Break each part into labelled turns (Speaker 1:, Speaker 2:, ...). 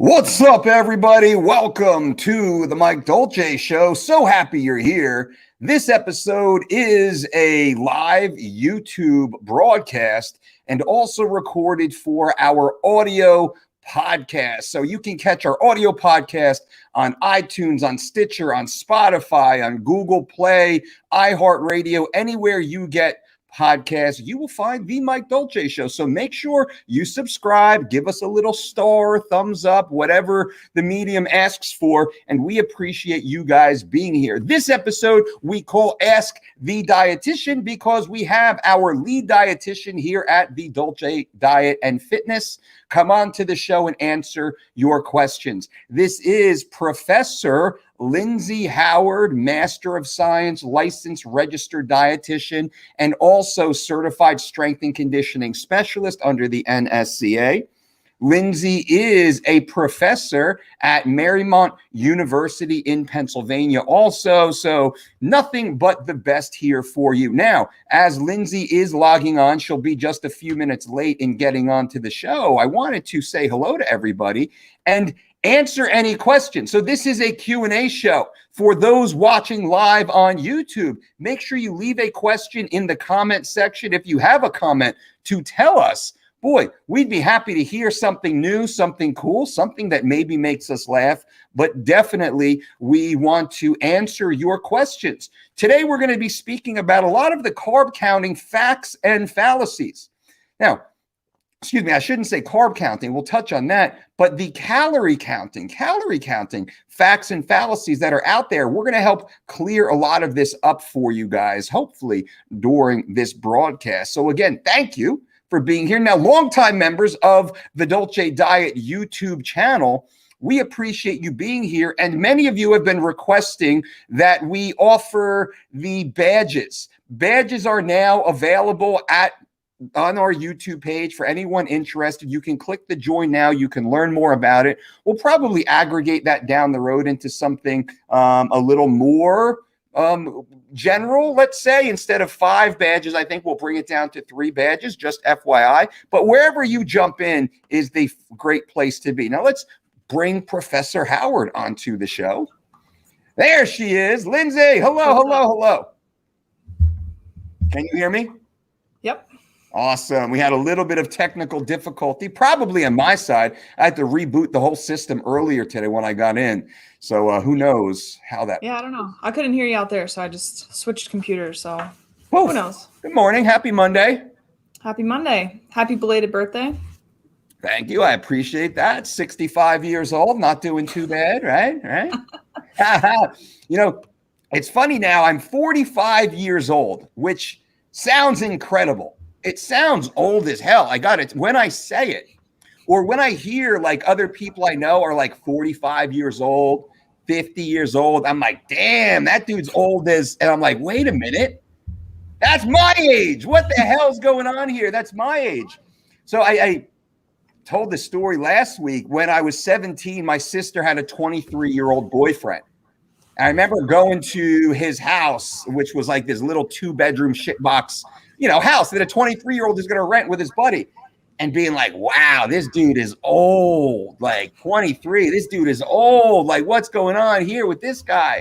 Speaker 1: What's up, everybody? Welcome to the Mike Dolce Show. So happy you're here. This episode is a live YouTube broadcast and also recorded for our audio podcast. So you can catch our audio podcast on iTunes, on Stitcher, on Spotify, on Google Play, iHeartRadio, anywhere you get podcast, you will find the Mike Dolce Show. So make sure you subscribe, give us a little star, thumbs up, whatever the medium asks for, and we appreciate you guys being here. This episode we call Ask the Dietitian because we have our lead dietitian here at the Dolce Diet and Fitness come on to the show and answer your questions. This is Professor Lindsay Howard, Master of Science, licensed registered dietitian, and also certified strength and conditioning specialist under the NSCA. Lindsay is a professor at Marymount University in Pennsylvania also, so nothing but the best here for you. Now, as Lindsay is logging on, she'll be just a few minutes late in getting onto the show. I wanted to say hello to everybody and answer any questions. So this is a Q&A show. For those watching live on YouTube, make sure you leave a question in the comment section if you have a comment to tell us. Boy, we'd be happy to hear something new, something cool, something that maybe makes us laugh, but definitely we want to answer your questions. Today, we're going to be speaking about a lot of the carb counting facts and fallacies. Now, excuse me, I shouldn't say carb counting. We'll touch on that. But the calorie counting facts and fallacies that are out there, we're going to help clear a lot of this up for you guys, hopefully during this broadcast. So again, thank you for being here. Now, longtime members of the Dolce Diet YouTube channel, we appreciate you being here. And many of you have been requesting that we offer the badges. Badges are now available on our YouTube page for anyone interested. You can click the join now. You can learn more about it. We'll probably aggregate that down the road into something a little more general, let's say. Instead of 5 badges, I think we'll bring it down to 3 badges, just FYI. But wherever you jump in is the great place to be. Now let's bring Professor Howard onto the show. There she is. Lindsay, hello. Can you hear me?
Speaker 2: Yep.
Speaker 1: Awesome. We had a little bit of technical difficulty, probably on my side. I had to reboot the whole system earlier today when I got in. So who knows how that...
Speaker 2: Yeah, I don't know. I couldn't hear you out there, so I just switched computers. So
Speaker 1: Who
Speaker 2: knows?
Speaker 1: Good morning. Happy Monday.
Speaker 2: Happy Monday. Happy belated birthday.
Speaker 1: Thank you. I appreciate that. 65 years old, not doing too bad, right? You know, it's funny now. I'm 45 years old, which sounds incredible. It sounds old as hell. I got it when I say it, or when I hear like other people I know are like 45 years old, 50 years old. I'm like, damn, that dude's old as, and I'm like, wait a minute. That's my age. What the hell's going on here? That's my age. So I told this story last week. When I was 17, my sister had a 23-year-old boyfriend. I remember going to his house, which was like this little 2-bedroom shitbox, house that a 23-year-old is going to rent with his buddy, and being like, wow, this dude is old, like 23. This dude is old. Like, what's going on here with this guy?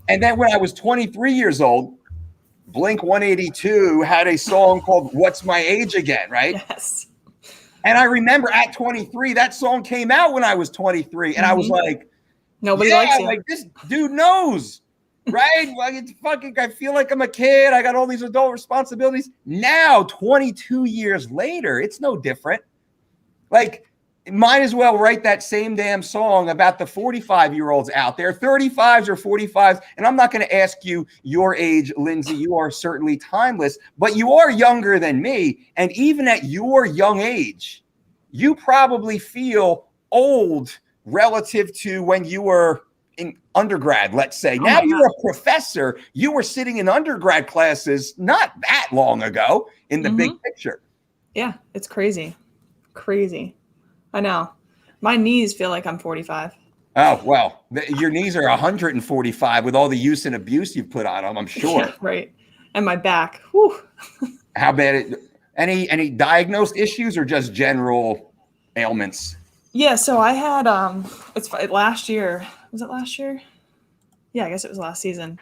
Speaker 1: And then when I was 23 years old, Blink 182 had a song called What's My Age Again, right?
Speaker 2: Yes.
Speaker 1: And I remember at 23, that song came out when I was 23. And I was like,
Speaker 2: nobody likes you.
Speaker 1: Like, this dude knows. Right? Like, it's fucking, I feel like I'm a kid. I got all these adult responsibilities. Now, 22 years later, it's no different. Like, might as well write that same damn song about the 45-year-olds out there, 35s or 45s. And I'm not going to ask you your age, Lindsay. You are certainly timeless, but you are younger than me. And even at your young age, you probably feel old relative to when you were in undergrad, let's say. Now you're a professor. You were sitting in undergrad classes not that long ago in the big picture.
Speaker 2: Yeah, it's crazy. Crazy. I know. My knees feel like I'm 45.
Speaker 1: Oh, well, your knees are 145 with all the use and abuse you've put on them, I'm sure.
Speaker 2: Yeah, right. And my back. Whew.
Speaker 1: How bad? Any diagnosed issues or just general ailments?
Speaker 2: Yeah, so I had last year. Was it last year? Yeah, I guess it was last season.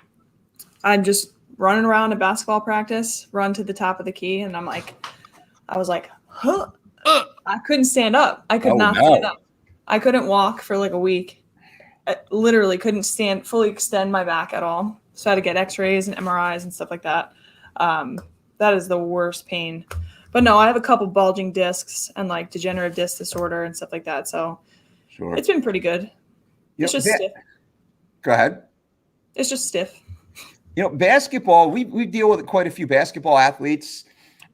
Speaker 2: I'm just running around at basketball practice, run to the top of the key, and I was like, huh. I couldn't stand up. I could
Speaker 1: Oh,
Speaker 2: not
Speaker 1: no.
Speaker 2: stand up. I couldn't walk for like a week. I literally couldn't fully extend my back at all. So I had to get x-rays and MRIs and stuff like that. That is the worst pain. But no, I have a couple bulging discs and like degenerative disc disorder and stuff like that. So
Speaker 1: Sure.
Speaker 2: it's been pretty good. It's just stiff.
Speaker 1: Go ahead.
Speaker 2: It's just stiff.
Speaker 1: You know, basketball, we deal with quite a few basketball athletes,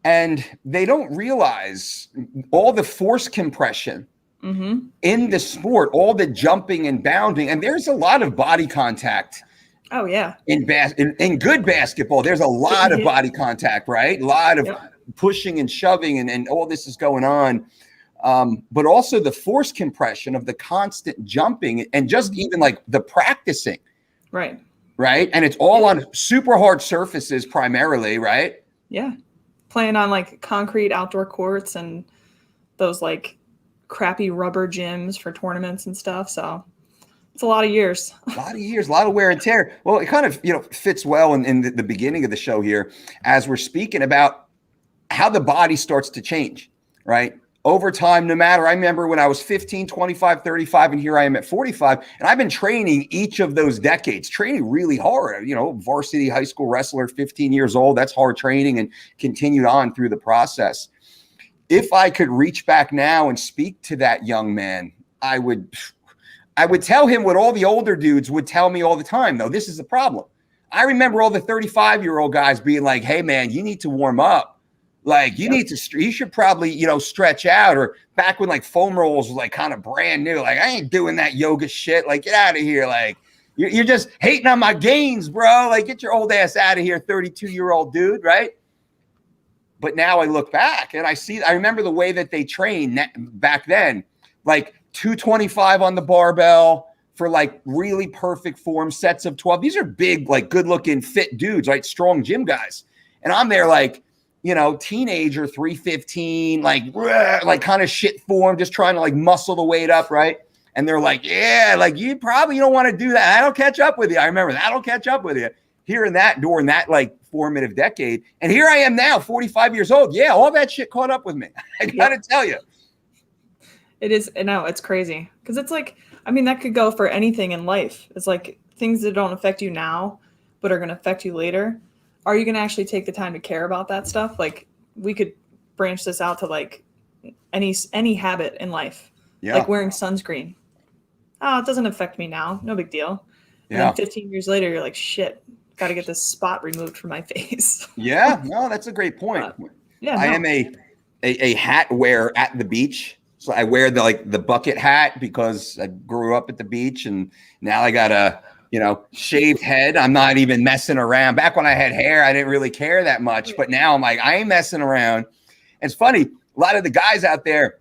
Speaker 1: and they don't realize all the force compression in the sport, all the jumping and bounding, and there's a lot of body contact.
Speaker 2: Oh, yeah.
Speaker 1: In good basketball, there's a lot of body contact, right? A lot of pushing and shoving, and all this is going on. But also the force compression of the constant jumping and just even like the practicing.
Speaker 2: Right.
Speaker 1: Right. And it's all on super hard surfaces primarily, right?
Speaker 2: Yeah. Playing on like concrete outdoor courts and those like crappy rubber gyms for tournaments and stuff. So it's a lot of years.
Speaker 1: A lot of years, a lot of wear and tear. Well, it kind of, fits well in the beginning of the show here as we're speaking about how the body starts to change, right? Over time, no matter, I remember when I was 15, 25, 35, and here I am at 45, and I've been training each of those decades, training really hard, varsity high school wrestler, 15 years old, that's hard training, and continued on through the process. If I could reach back now and speak to that young man, I would tell him what all the older dudes would tell me all the time, though. This is the problem. I remember all the 35-year-old guys being like, hey, man, you need to warm up. Like you should probably, stretch out, or back when like foam rolls was like kind of brand new. Like I ain't doing that yoga shit. Like get out of here. Like you're just hating on my gains, bro. Like get your old ass out of here, 32-year-old dude. Right. But now I look back and I remember the way that they trained back then, like 225 on the barbell for like really perfect form, sets of 12. These are big, like good looking, fit dudes, right? Strong gym guys. And I'm there like, teenager 315, like kind of shit form, just trying to like muscle the weight up, right? And they're like, yeah, like you probably don't want to do that. That'll catch up with you. I remember that'll catch up with you. Hearing that during that like formative decade. And here I am now, 45 years old. Yeah, all that shit caught up with me. I gotta tell you.
Speaker 2: It is, no, it's crazy. Because it's like, that could go for anything in life. It's like things that don't affect you now, but are going to affect you later. Are you going to actually take the time to care about that stuff? Like we could branch this out to like any habit in life, like wearing sunscreen. Oh, it doesn't affect me now. No big deal. And then 15 years later, you're like, shit, got to get this spot removed from my face.
Speaker 1: Yeah, no, that's a great point. I am a hat wearer at the beach. So I wear the bucket hat because I grew up at the beach, and now I got a shaved head. I'm not even messing around. Back when I had hair, I didn't really care that much. But now I'm like, I ain't messing around. And it's funny, a lot of the guys out there,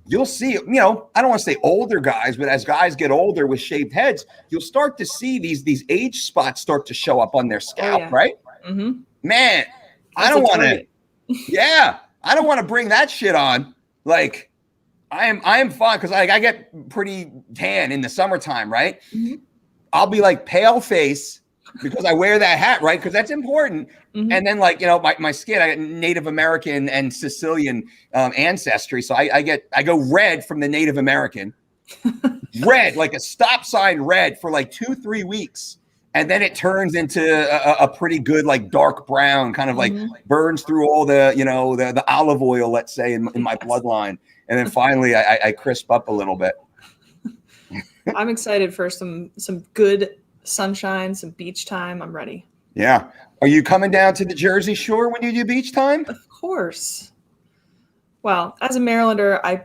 Speaker 1: you'll see, I don't want to say older guys, but as guys get older with shaved heads, you'll start to see these age spots start to show up on their scalp, right? Mm-hmm. Man, I don't want to. I don't want to bring that shit on. Like, I am fine because I get pretty tan in the summertime, right? Mm-hmm. I'll be like pale face because I wear that hat, right? Because that's important. Mm-hmm. And then my skin, I got Native American and Sicilian ancestry. So I go red from the Native American, red, like a stop sign red for like 2-3 weeks. And then it turns into a pretty good, like dark brown, kind of like burns through all the, the olive oil, let's say, in my bloodline. And then finally I crisp up a little bit.
Speaker 2: I'm excited for some good sunshine, some beach time. I'm ready.
Speaker 1: Yeah. Are you coming down to the Jersey Shore when you do beach time?
Speaker 2: Of course. Well, as a Marylander, I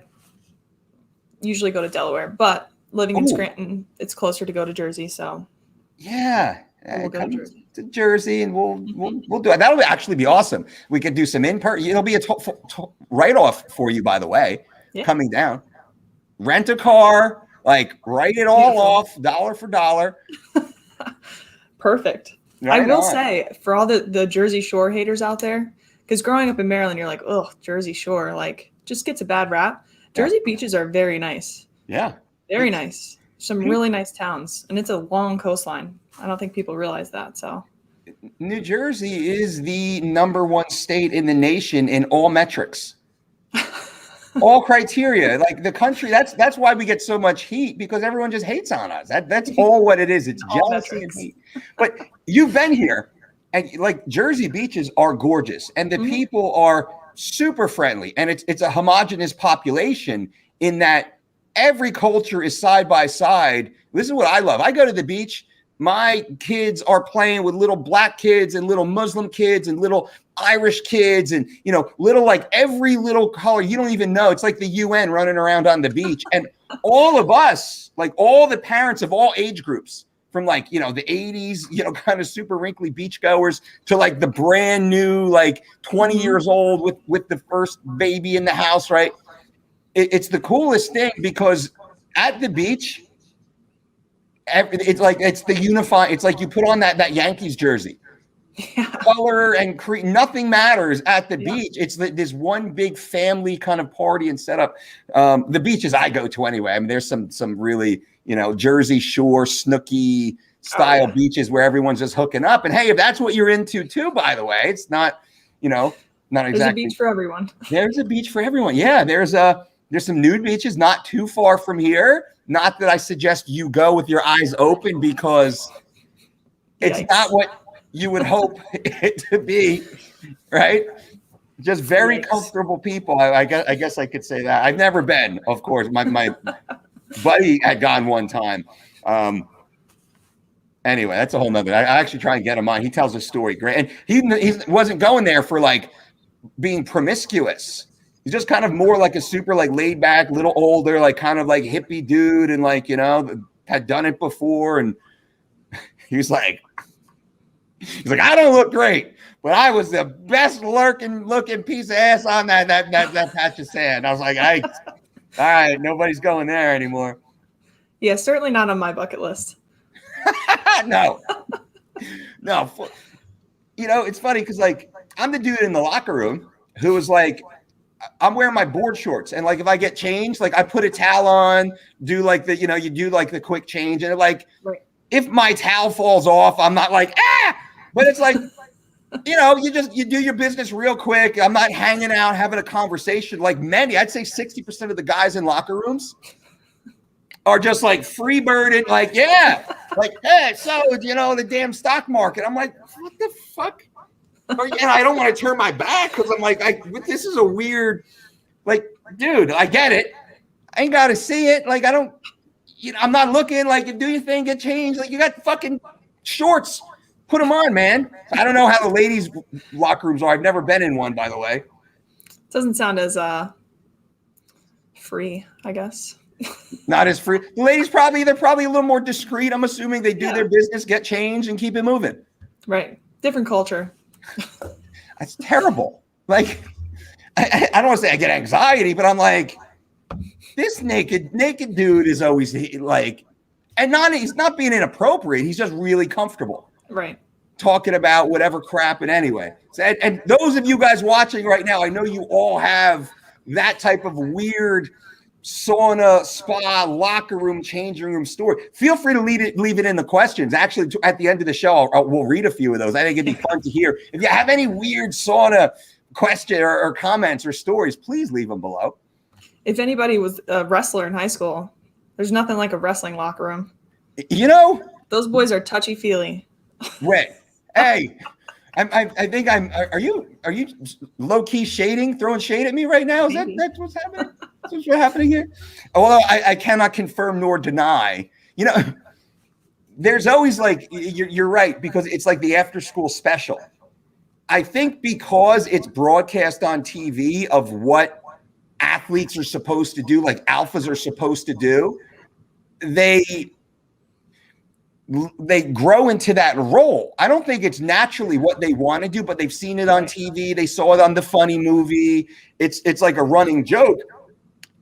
Speaker 2: usually go to Delaware, but living in Scranton, it's closer to go to Jersey. So
Speaker 1: we'll go to Jersey and we'll do it. That'll actually be awesome. We could do some in-person. It'll be a write-off for you, by the way, coming down. Rent a car. Like write it all off, dollar for dollar.
Speaker 2: Perfect. Right I will say, for all the Jersey Shore haters out there, because growing up in Maryland, you're like, oh, Jersey Shore, like just gets a bad rap. Jersey beaches are very nice.
Speaker 1: Yeah.
Speaker 2: Very nice. Some really nice towns, and it's a long coastline. I don't think people realize that. So
Speaker 1: New Jersey is the #1 state in the nation in all metrics. All criteria, like the country. That's why we get so much heat, because everyone just hates on us. That's all what it is. It's jealousy and hate. But you've been here, and like Jersey beaches are gorgeous, and the people are super friendly, and it's a homogenous population in that every culture is side by side. This is what I love. I go to the beach. My kids are playing with little black kids and little Muslim kids and little Irish kids and, you know, little, like every little color you don't even know. It's like the UN running around on the beach. And all of us, like all the parents of all age groups, from like, you know, the 80s, you know, kind of super wrinkly beachgoers to like the brand new, like 20 years old with the first baby in the house, right? It's the coolest thing, because at the beach, it's like it's the unifying. It's like you put on that Yankees jersey, color and nothing matters at the beach. It's this one big family kind of party and setup. The beaches I go to anyway. I mean, there's some really, you know, Jersey Shore snooky style beaches where everyone's just hooking up. And hey, if that's what you're into too, by the way, it's not, you know, not exactly.
Speaker 2: There's a beach for everyone.
Speaker 1: There's a beach for everyone. Yeah, there's some nude beaches not too far from here. Not that I suggest you go with your eyes open, because it's not what you would hope it to be, right? Just very comfortable people. I guess I could say that. I've never been, of course. My buddy had gone one time. Anyway, that's a whole nother. I actually try and get him on. He tells a story great, and he wasn't going there for like being promiscuous. He's just kind of more like a super like laid back, little older, like kind of like hippie dude, and like, you know, had done it before. And he's like, I don't look great, but I was the best looking piece of ass on that patch of sand. I was like, all right, nobody's going there anymore.
Speaker 2: Yeah, certainly not on my bucket list.
Speaker 1: No. You know, it's funny because like I'm the dude in the locker room who was like, I'm wearing my board shorts, and like if I get changed, like I put a towel on, do like the, you know, you do like the quick change, and like if my towel falls off, I'm not like but it's like, you know, you do your business real quick. I'm not hanging out having a conversation like many. I'd say 60% of the guys in locker rooms are just like free birded, like like hey, so you know the damn stock market. I'm like, what the fuck? And I don't want to turn my back because I'm like, this is a weird, like, dude, I get it. I ain't got to see it. Like, I don't, you know, I'm not looking. Like, do your thing, get changed. Like, you got fucking shorts. Put them on, man. I don't know how the ladies' locker rooms are. I've never been in one, by the way.
Speaker 2: Doesn't sound as free, I guess.
Speaker 1: Not as free. The ladies they're probably a little more discreet. I'm assuming they do their business, get changed, and keep it moving. Right.
Speaker 2: Different culture.
Speaker 1: That's terrible. Like, I don't want to say I get anxiety, but I'm like, this naked dude is always like, and he's not being inappropriate. He's just really comfortable.
Speaker 2: Right.
Speaker 1: Talking about whatever crap. And anyway, so, and those of you guys watching right now, I know you all have that type of weird sauna, spa, locker room, changing room story. Feel free to leave it in the questions. Actually, at the end of the show, we'll read a few of those. I think it'd be fun to hear. If you have any weird sauna question or comments or stories, please leave them below.
Speaker 2: If anybody was a wrestler in high school, there's nothing like a wrestling locker room.
Speaker 1: You know?
Speaker 2: Those boys are touchy-feely.
Speaker 1: Wait. Hey. I think are you low-key throwing shade at me right now? Is that's what's happening? That's what's happening here? Although I cannot confirm nor deny. You know, there's always like, you're right, because it's like the after-school special. I think because it's broadcast on TV of what athletes are supposed to do, like alphas are supposed to do, they grow into that role. I don't think it's naturally what they want to do, but they've seen it on TV. They saw it on the funny movie. It's like a running joke.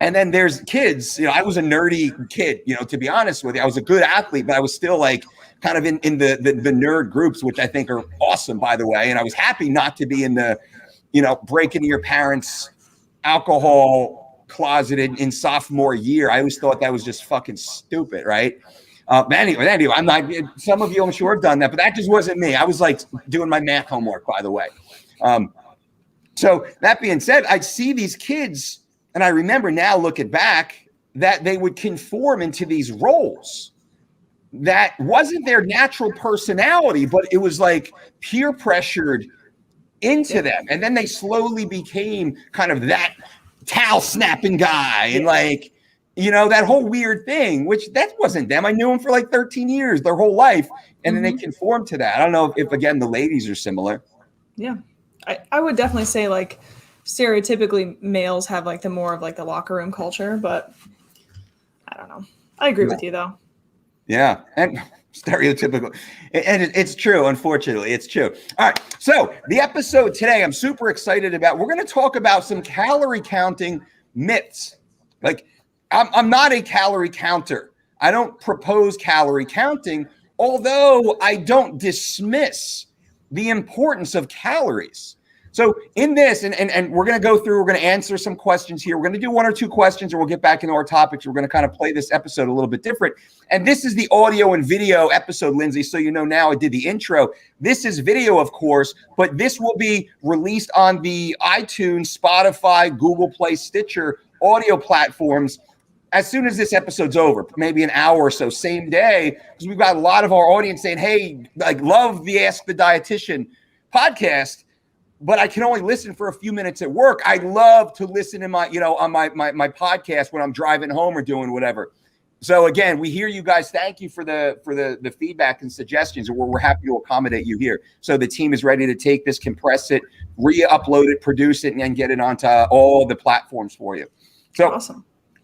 Speaker 1: And then there's kids, you know, I was a nerdy kid, you know, to be honest with you. I was a good athlete, but I was still like kind of in the nerd groups, which I think are awesome, by the way. And I was happy not to be in the, you know, break into your parents' alcohol closet in sophomore year. I always thought that was just fucking stupid, right? Anyway, I'm not. Some of you, I'm sure, have done that, but that just wasn't me. I was like doing my math homework, by the way. So that being said, I'd see these kids, and I remember now looking back that they would conform into these roles. That wasn't their natural personality, but it was like peer pressured into them. And then they slowly became kind of that towel snapping guy and like, that whole weird thing, which that wasn't them. I knew them for like 13 years, their whole life. And then they conformed to that. I don't know if again, the ladies are similar.
Speaker 2: Yeah. I would definitely say like stereotypically males have like the more of like the locker room culture, but I don't know. I agree with you though.
Speaker 1: Yeah, and stereotypical. And it's true, unfortunately. It's true. All right, so the episode today I'm super excited about. We're going to talk about some calorie counting myths. Like, I'm not a calorie counter. I don't propose calorie counting, although I don't dismiss the importance of calories. So in this, and we're going to go through, we're going to answer some questions here. We're going to do 1 or 2 questions, and we'll get back into our topics. We're going to kind of play this episode a little bit different. And this is the audio and video episode, Lindsay. So you know now I did the intro. This is video, of course, but this will be released on the iTunes, Spotify, Google Play, Stitcher audio platforms as soon as this episode's over, maybe an hour or so, same day, because we've got a lot of our audience saying, hey, like, love the Ask the Dietitian podcast, but I can only listen for a few minutes at work. I love to listen in my, on my podcast when I'm driving home or doing whatever. So again, we hear you guys. Thank you for the feedback and suggestions. We're happy to accommodate you here. So the team is ready to take this, compress it, re-upload it, produce it, and get it onto all the platforms for you. So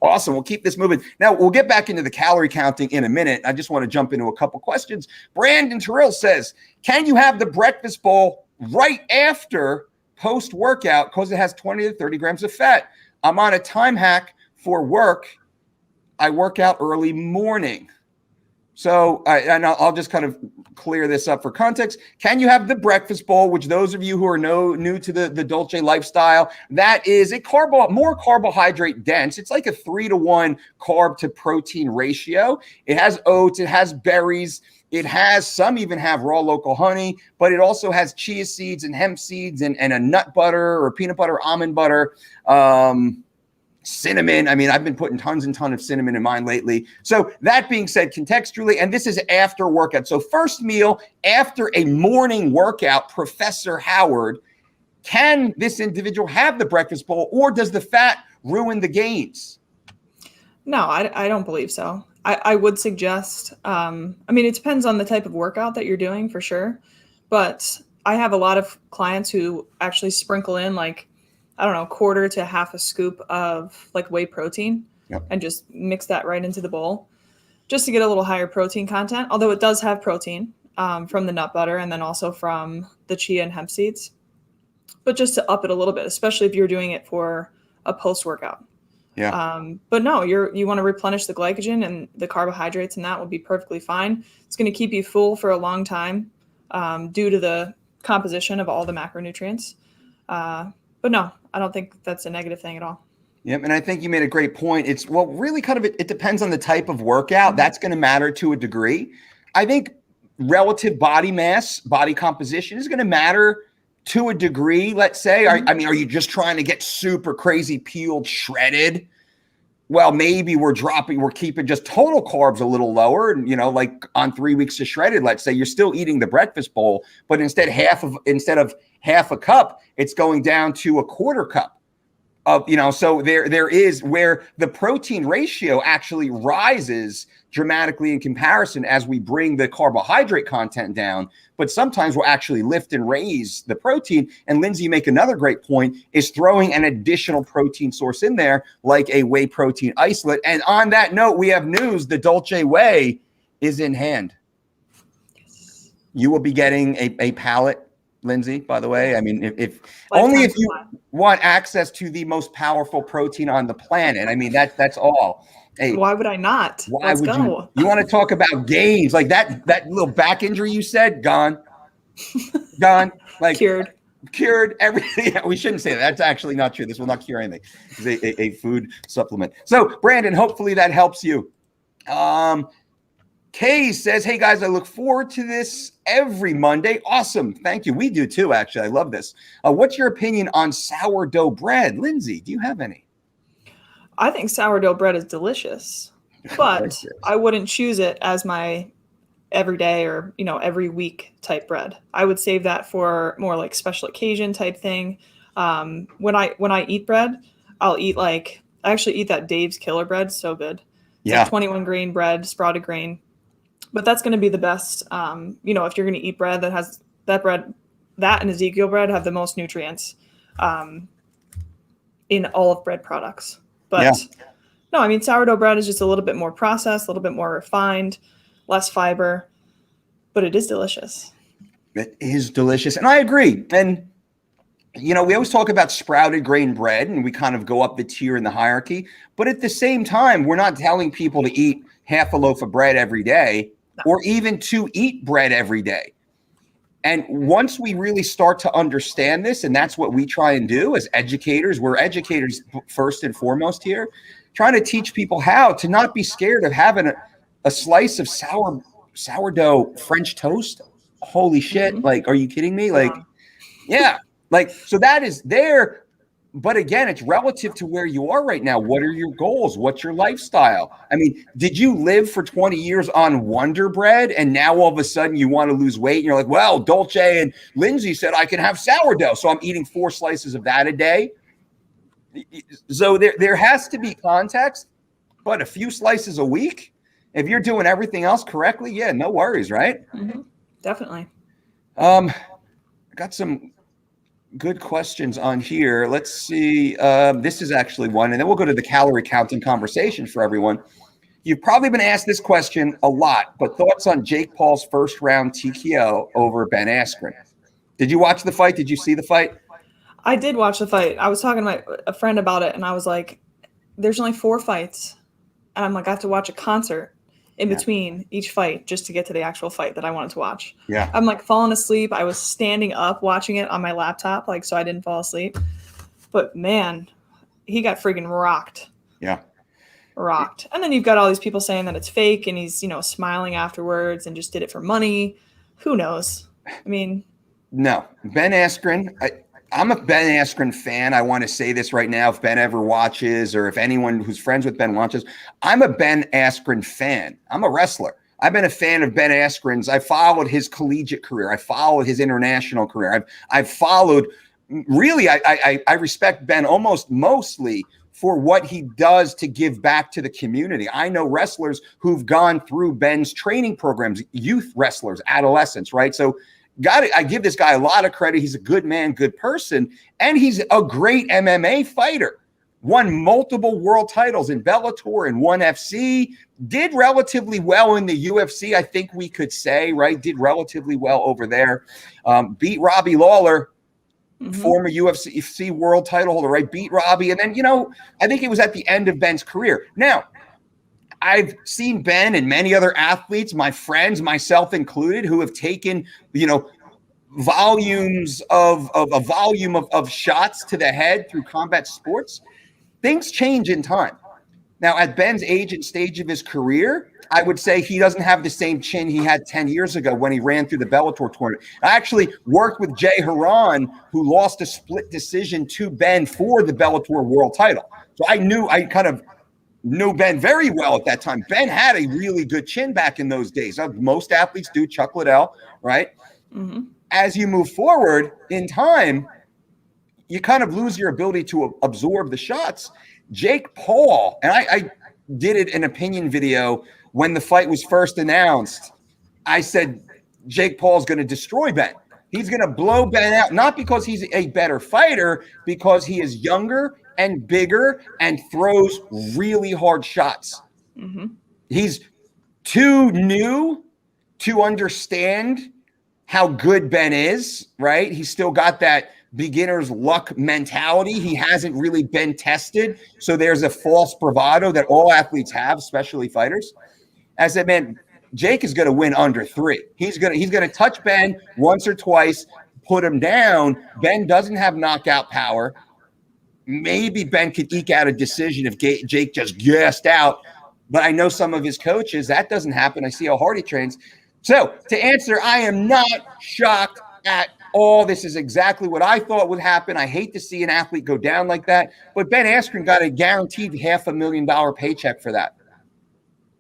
Speaker 1: Awesome. We'll keep this moving. Now, we'll get back into the calorie counting in a minute. I just want to jump into a couple questions. Brandon Terrell says, can you have the breakfast bowl right after post-workout because it has 20 to 30 grams of fat? I'm on a time hack for work. I work out early morning. So, and I'll just kind of clear this up for context. Can you have the breakfast bowl, which those of you who are new to the Dolce lifestyle, that is more carbohydrate dense. It's like a 3-to-1 carb to protein ratio. It has oats, it has berries, it has, some even have raw local honey, but it also has chia seeds and hemp seeds and a nut butter or peanut butter, almond butter, cinnamon. I mean, I've been putting tons and tons of cinnamon in mine lately. So that being said, contextually, and this is after workout. So first meal after a morning workout, Professor Howard, can this individual have the breakfast bowl, or does the fat ruin the gains?
Speaker 2: No, I don't believe so. I would suggest, it depends on the type of workout that you're doing for sure. But I have a lot of clients who actually sprinkle in like, I don't know, 1/4 to 1/2 scoop of like whey protein and just mix that right into the bowl just to get a little higher protein content. Although it does have protein from the nut butter and then also from the chia and hemp seeds, but just to up it a little bit, especially if you're doing it for a post-workout. But no, you want to replenish the glycogen, and the carbohydrates, and that will be perfectly fine. It's going to keep you full for a long time due to the composition of all the macronutrients. But no, I don't think that's a negative thing at all.
Speaker 1: Yep, and I think you made a great point. It's, well, really kind of, it depends on the type of workout. That's going to matter to a degree. I think relative body mass, body composition is going to matter to a degree. Let's say, are you just trying to get super crazy peeled, shredded? Well, maybe we're keeping just total carbs a little lower, and like on 3 weeks of shredded, let's say you're still eating the breakfast bowl, but instead of half a cup, it's going down to a 1/4 cup of, so there is where the protein ratio actually rises dramatically in comparison as we bring the carbohydrate content down, but sometimes we'll actually lift and raise the protein. And Lindsay, you make another great point, is throwing an additional protein source in there, like a whey protein isolate. And on that note, we have news. The Dolce Whey is in hand. Yes. You will be getting a pallet, Lindsay, by the way. I mean, if you want access to the most powerful protein on the planet. I mean, that's all. Hey,
Speaker 2: why would I not? Let's go.
Speaker 1: You want to talk about gains, like that little back injury you said, gone, like
Speaker 2: cured.
Speaker 1: cured everything. We shouldn't say that. That's actually not true. This will not cure anything. It's a food supplement. So, Brandon, hopefully that helps you. Kay says, hey, guys, I look forward to this every Monday. Awesome. Thank you. We do, too, actually. I love this. What's your opinion on sourdough bread? Lindsay, do you have any?
Speaker 2: I think sourdough bread is delicious, but I wouldn't choose it as my everyday or, every week type bread. I would save that for more like special occasion type thing. When I eat bread, I actually eat that Dave's Killer bread. So good. It's like 21 grain bread, sprouted grain. But that's going to be the best. If you're going to eat bread that has that and Ezekiel bread have the most nutrients in all of bread products. But no, I mean, sourdough bread is just a little bit more processed, a little bit more refined, less fiber, but it is delicious.
Speaker 1: It is delicious. And I agree. And, we always talk about sprouted grain bread and we kind of go up the tier in the hierarchy. But at the same time, we're not telling people to eat half a loaf of bread every day or even to eat bread every day. And once we really start to understand this, and that's what we try and do as educators, we're educators first and foremost here, trying to teach people how to not be scared of having a slice of sourdough French toast. Holy shit.
Speaker 2: Mm-hmm.
Speaker 1: Like, are you kidding me? Like, yeah. Like, so that is there. But again, it's relative to where you are right now. What are your goals? What's your lifestyle? I mean, did you live for 20 years on Wonder Bread and now all of a sudden you want to lose weight? And you're like, well, Dolce and Lindsay said I can have sourdough, so I'm eating 4 slices of that a day. So there has to be context, but a few slices a week, if you're doing everything else correctly, yeah, no worries, right?
Speaker 2: Mm-hmm. Definitely.
Speaker 1: I got some good questions on here. Let's see. This is actually one, and then we'll go to the calorie counting conversation for everyone. You've probably been asked this question a lot, but thoughts on Jake Paul's first round TKO over Ben Askren? Did you watch the fight? Did you see the fight?
Speaker 2: I did watch the fight. I was talking to a friend about it, and I was like, there's only 4 fights. And I'm like, I have to watch a concert in between each fight just to get to the actual fight that I wanted to watch. Yeah. I'm like falling asleep. I was standing up watching it on my laptop, so I didn't fall asleep. But man, he got friggin' rocked. Yeah. Rocked. And then you've got all these people saying that it's fake and he's, smiling afterwards and just did it for money. Who knows? I mean.
Speaker 1: No. Ben Askren, I'm a Ben Askren fan. I want to say this right now. If Ben ever watches or if anyone who's friends with Ben watches, I'm a Ben Askren fan. I'm a wrestler. I've been a fan of Ben Askren's. I followed his collegiate career. I followed his international career. I've followed really, I respect Ben almost mostly for what he does to give back to the community. I know wrestlers who've gone through Ben's training programs, youth wrestlers, adolescents, right? So I give this guy a lot of credit. He's a good man, good person, and he's a great MMA fighter. Won multiple world titles in Bellator and ONE FC. Did relatively well in the UFC, I think we could say, right? Did relatively well over there. Beat Robbie Lawler, former UFC world title holder, right? Beat Robbie. And then, I think it was at the end of Ben's career. Now, I've seen Ben and many other athletes, my friends, myself included, who have taken, volumes of shots to the head through combat sports. Things change in time. Now, at Ben's age and stage of his career, I would say he doesn't have the same chin he had 10 years ago when he ran through the Bellator tournament. I actually worked with Jay Haran, who lost a split decision to Ben for the Bellator world title. So I kind of knew Ben very well at that time. Ben had a really good chin back in those days. Most athletes do. Chuck Liddell, right? Mm-hmm. As you move forward in time, you kind of lose your ability to absorb the shots. Jake Paul, and I did an opinion video when the fight was first announced. I said, Jake Paul's going to destroy Ben. He's going to blow Ben out, not because he's a better fighter, because he is younger and bigger and throws really hard shots. Mm-hmm. He's too new to understand how good Ben is, right? He's still got that beginner's luck mentality. He hasn't really been tested. So there's a false bravado that all athletes have, especially fighters. I said, man, Jake is going to win under 3. He's going to touch Ben once or twice. put him down. Ben doesn't have knockout power. Maybe Ben could eke out a decision if Jake just gassed out. But I know some of his coaches, that doesn't happen. I see how hard he trains. So to answer, I am not shocked at all. This is exactly what I thought would happen. I hate to see an athlete go down like that. But Ben Askren got a guaranteed $500,000 paycheck for that.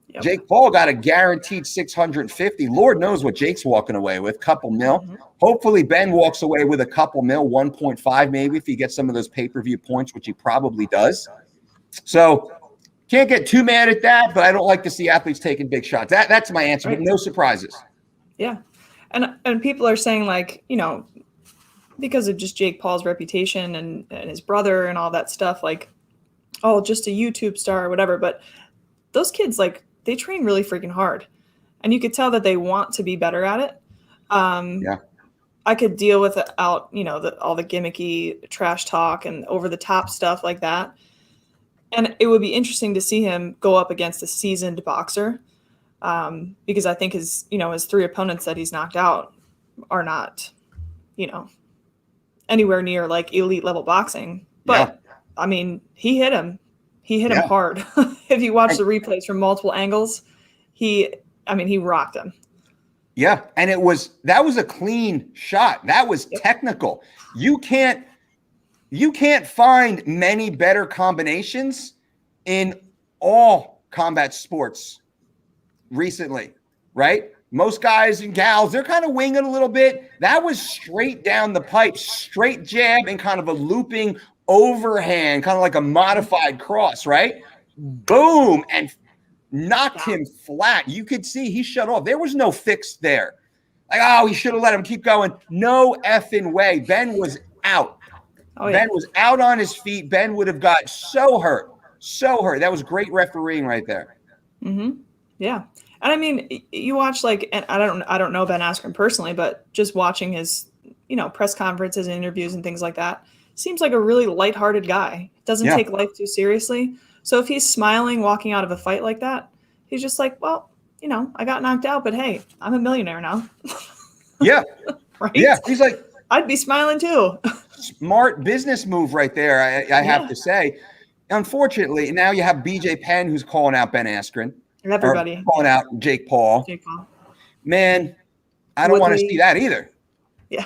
Speaker 1: Yep. Jake Paul got a guaranteed 650. Lord knows what Jake's walking away with, couple mil. Mm-hmm. Hopefully Ben walks away with a couple mil, 1.5 maybe if he gets some of those pay-per-view points, which he probably does. So can't get too mad at that, but I don't like to see athletes taking big shots. That's my answer, right. But no surprises.
Speaker 2: Yeah. And people are saying, like, you know, because of just Jake Paul's reputation and his brother and all that stuff, like, oh, just a YouTube star or whatever. But those kids, like, they train really freaking hard, and you could tell that they want to be better at it. Yeah, I could deal without, you know, all the gimmicky trash talk and over the top stuff like that. And it would be interesting to see him go up against a seasoned boxer, because I think his 3 opponents that he's knocked out are not, you know, anywhere near like elite level boxing. But yeah. I mean, he hit him. He hit him hard. If you watch the replays from multiple angles, he rocked him.
Speaker 1: Yeah, and that was a clean shot. That was technical. You can't find many better combinations in all combat sports recently, right? Most guys and gals, they're kind of winging a little bit. That was straight down the pipe, straight jab and kind of a looping overhand, kind of like a modified cross, right? Boom, and knocked him flat. You could see he shut off. There was no fix there. Like, oh, he should have let him keep going. No effing way. Ben was out. Oh, yeah. Ben was out on his feet. Ben would have got so hurt. That was great refereeing right there.
Speaker 2: Mm-hmm. Yeah. And I mean, you watch, like, and I don't know Ben Askren personally, but just watching his, you know, press conferences and interviews and things like that, seems like a really lighthearted guy. Doesn't take life too seriously. So if he's smiling walking out of a fight like that, he's just like, well, you know, I got knocked out, but hey, I'm a millionaire now.
Speaker 1: Yeah.
Speaker 2: Right?
Speaker 1: Yeah. He's like,
Speaker 2: I'd be smiling too.
Speaker 1: Smart business move right there, I have to say. Unfortunately, now you have BJ Penn who's calling out Ben Askren.
Speaker 2: Everybody.
Speaker 1: Calling out Jake Paul. Man, I don't want to see that either.
Speaker 2: Yeah.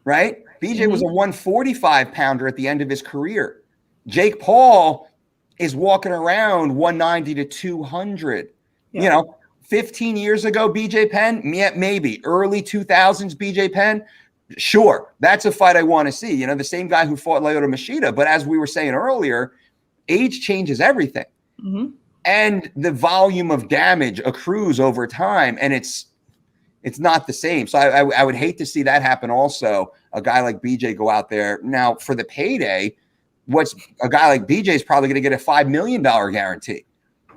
Speaker 2: Right?
Speaker 1: BJ was a 145-pounder at the end of his career. Jake Paul is walking around 190 to 200. Yeah. You know, 15 years ago, BJ Penn, maybe. Early 2000s, BJ Penn, sure. That's a fight I want to see. You know, the same guy who fought Lyoto Machida. But as we were saying earlier, age changes everything. Mm-hmm. And the volume of damage accrues over time, and it's not the same. So I would hate to see that happen also. A guy like BJ go out there. Now, for the payday, a guy like BJ is probably going to get a $5 million guarantee.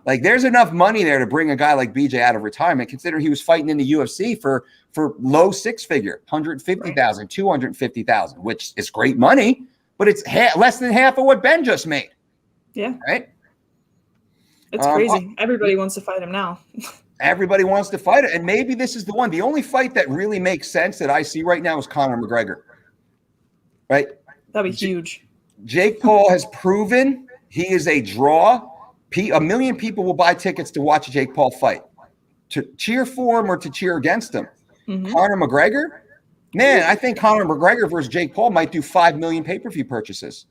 Speaker 1: Like, there's enough money there to bring a guy like BJ out of retirement. Consider he was fighting in the UFC for low six-figure, $150,000, $250,000, which is great money, but it's less than half of what Ben just made.
Speaker 2: Yeah.
Speaker 1: Right?
Speaker 2: It's crazy. Everybody wants to fight him now.
Speaker 1: Everybody wants to fight it, and maybe this is the one. The only fight that really makes sense that I see right now is Conor McGregor. Right?
Speaker 2: That'd be huge.
Speaker 1: Jake Paul has proven he is a draw. A million people will buy tickets to watch Jake Paul fight, to cheer for him or to cheer against him. Mm-hmm. Conor McGregor, man, I think Conor McGregor versus Jake Paul might do 5 million pay-per-view purchases.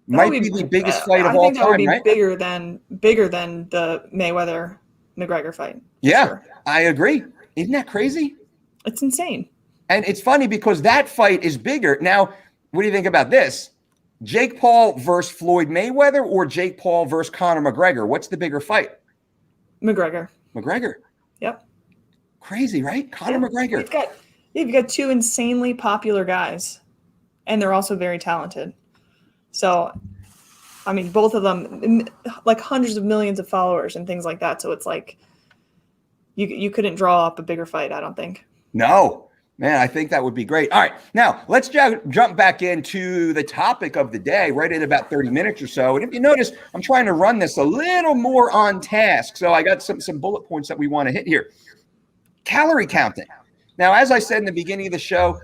Speaker 1: Might be the biggest fight of all time, right? I think that would
Speaker 2: be bigger than the Mayweather McGregor fight.
Speaker 1: Yeah,
Speaker 2: sure.
Speaker 1: I agree. Isn't that crazy?
Speaker 2: It's insane.
Speaker 1: And it's funny because that fight is bigger. Now, what do you think about this? Jake Paul versus Floyd Mayweather or Jake Paul versus Conor McGregor? What's the bigger fight?
Speaker 2: McGregor.
Speaker 1: Yep. Crazy, right? Conor McGregor.
Speaker 2: You've got 2 insanely popular guys, and they're also very talented. So, I mean, both of them, like, hundreds of millions of followers and things like that. So it's like you couldn't draw up a bigger fight, I don't think.
Speaker 1: No. Man, I think that would be great. All right. Now, let's jump back into the topic of the day right in about 30 minutes or so. And if you notice, I'm trying to run this a little more on task. So I got some bullet points that we want to hit here. Calorie counting. Now, as I said in the beginning of the show,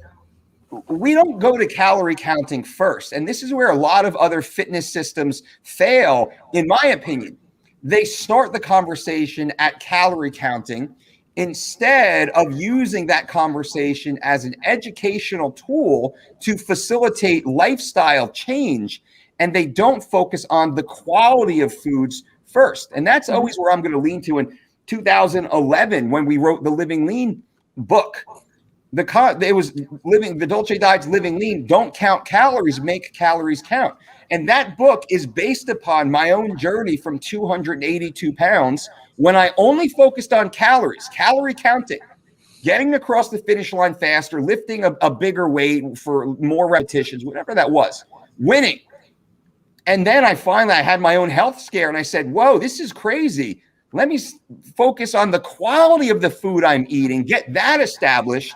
Speaker 1: we don't go to calorie counting first. And this is where a lot of other fitness systems fail, in my opinion. They start the conversation at calorie counting instead of using that conversation as an educational tool to facilitate lifestyle change. And they don't focus on the quality of foods first. And that's always where I'm going to lean to. In 2011, when we wrote the Living Lean book, it was the Dolce Diet's Living Lean, don't count calories, make calories count. And that book is based upon my own journey from 282 pounds when I only focused on calories, calorie counting, getting across the finish line faster, lifting a bigger weight for more repetitions, whatever that was, winning. And then I had my own health scare and I said, whoa, this is crazy. Let me focus on the quality of the food I'm eating, get that established.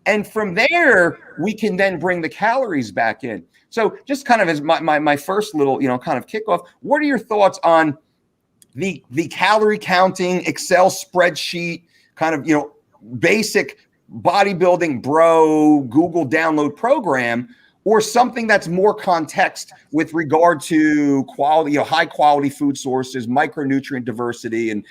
Speaker 1: And from there, we can then bring the calories back in. So just kind of as my first little, kind of kickoff, what are your thoughts on the calorie counting Excel spreadsheet kind of, basic bodybuilding bro Google download program, or something that's more context with regard to quality, high quality food sources, micronutrient diversity, and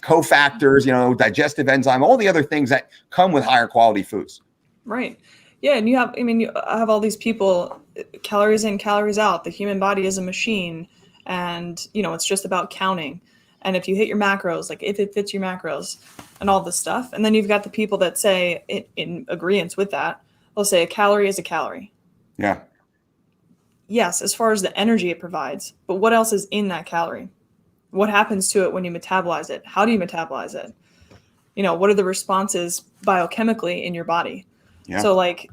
Speaker 1: cofactors, digestive enzyme, all the other things that come with higher quality foods.
Speaker 2: Right. Yeah. And you have all these people, calories in, calories out. The human body is a machine, and, it's just about counting. And if you hit your macros, like if it fits your macros and all this stuff. And then you've got the people that say in agreement with that, they'll say a calorie is a calorie.
Speaker 1: Yeah.
Speaker 2: Yes. As far as the energy it provides, but what else is in that calorie? What happens to it when you metabolize it? How do you metabolize it? What are the responses biochemically in your body? Yeah. So like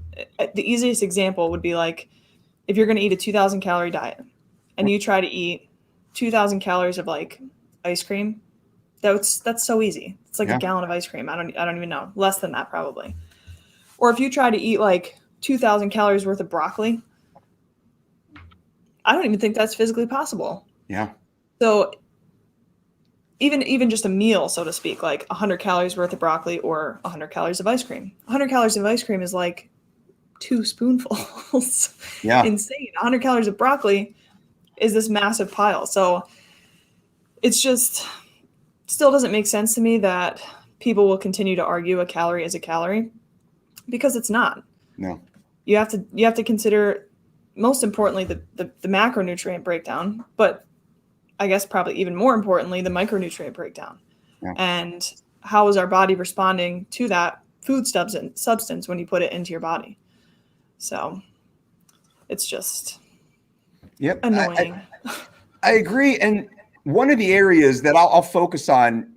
Speaker 2: the easiest example would be like, if you're going to eat a 2,000 calorie diet and you try to eat 2,000 calories of like ice cream, that's so easy. It's like a gallon of ice cream. I don't even know, less than that probably. Or if you try to eat like 2,000 calories worth of broccoli, I don't even think that's physically possible.
Speaker 1: Yeah.
Speaker 2: So even just a meal, so to speak, like 100 calories worth of broccoli or 100 calories of ice cream. 100 calories of ice cream is like 2 spoonfuls.
Speaker 1: Yeah.
Speaker 2: Insane. 100 calories of broccoli is this massive pile. So it's just still doesn't make sense to me that people will continue to argue a calorie is a calorie, because it's not.
Speaker 1: No.
Speaker 2: You have to consider, most importantly, the macronutrient breakdown, but I guess probably even more importantly, the micronutrient breakdown. Yeah. And how is our body responding to that food substance when you put it into your body? So it's just annoying.
Speaker 1: I agree. And one of the areas that I'll focus on,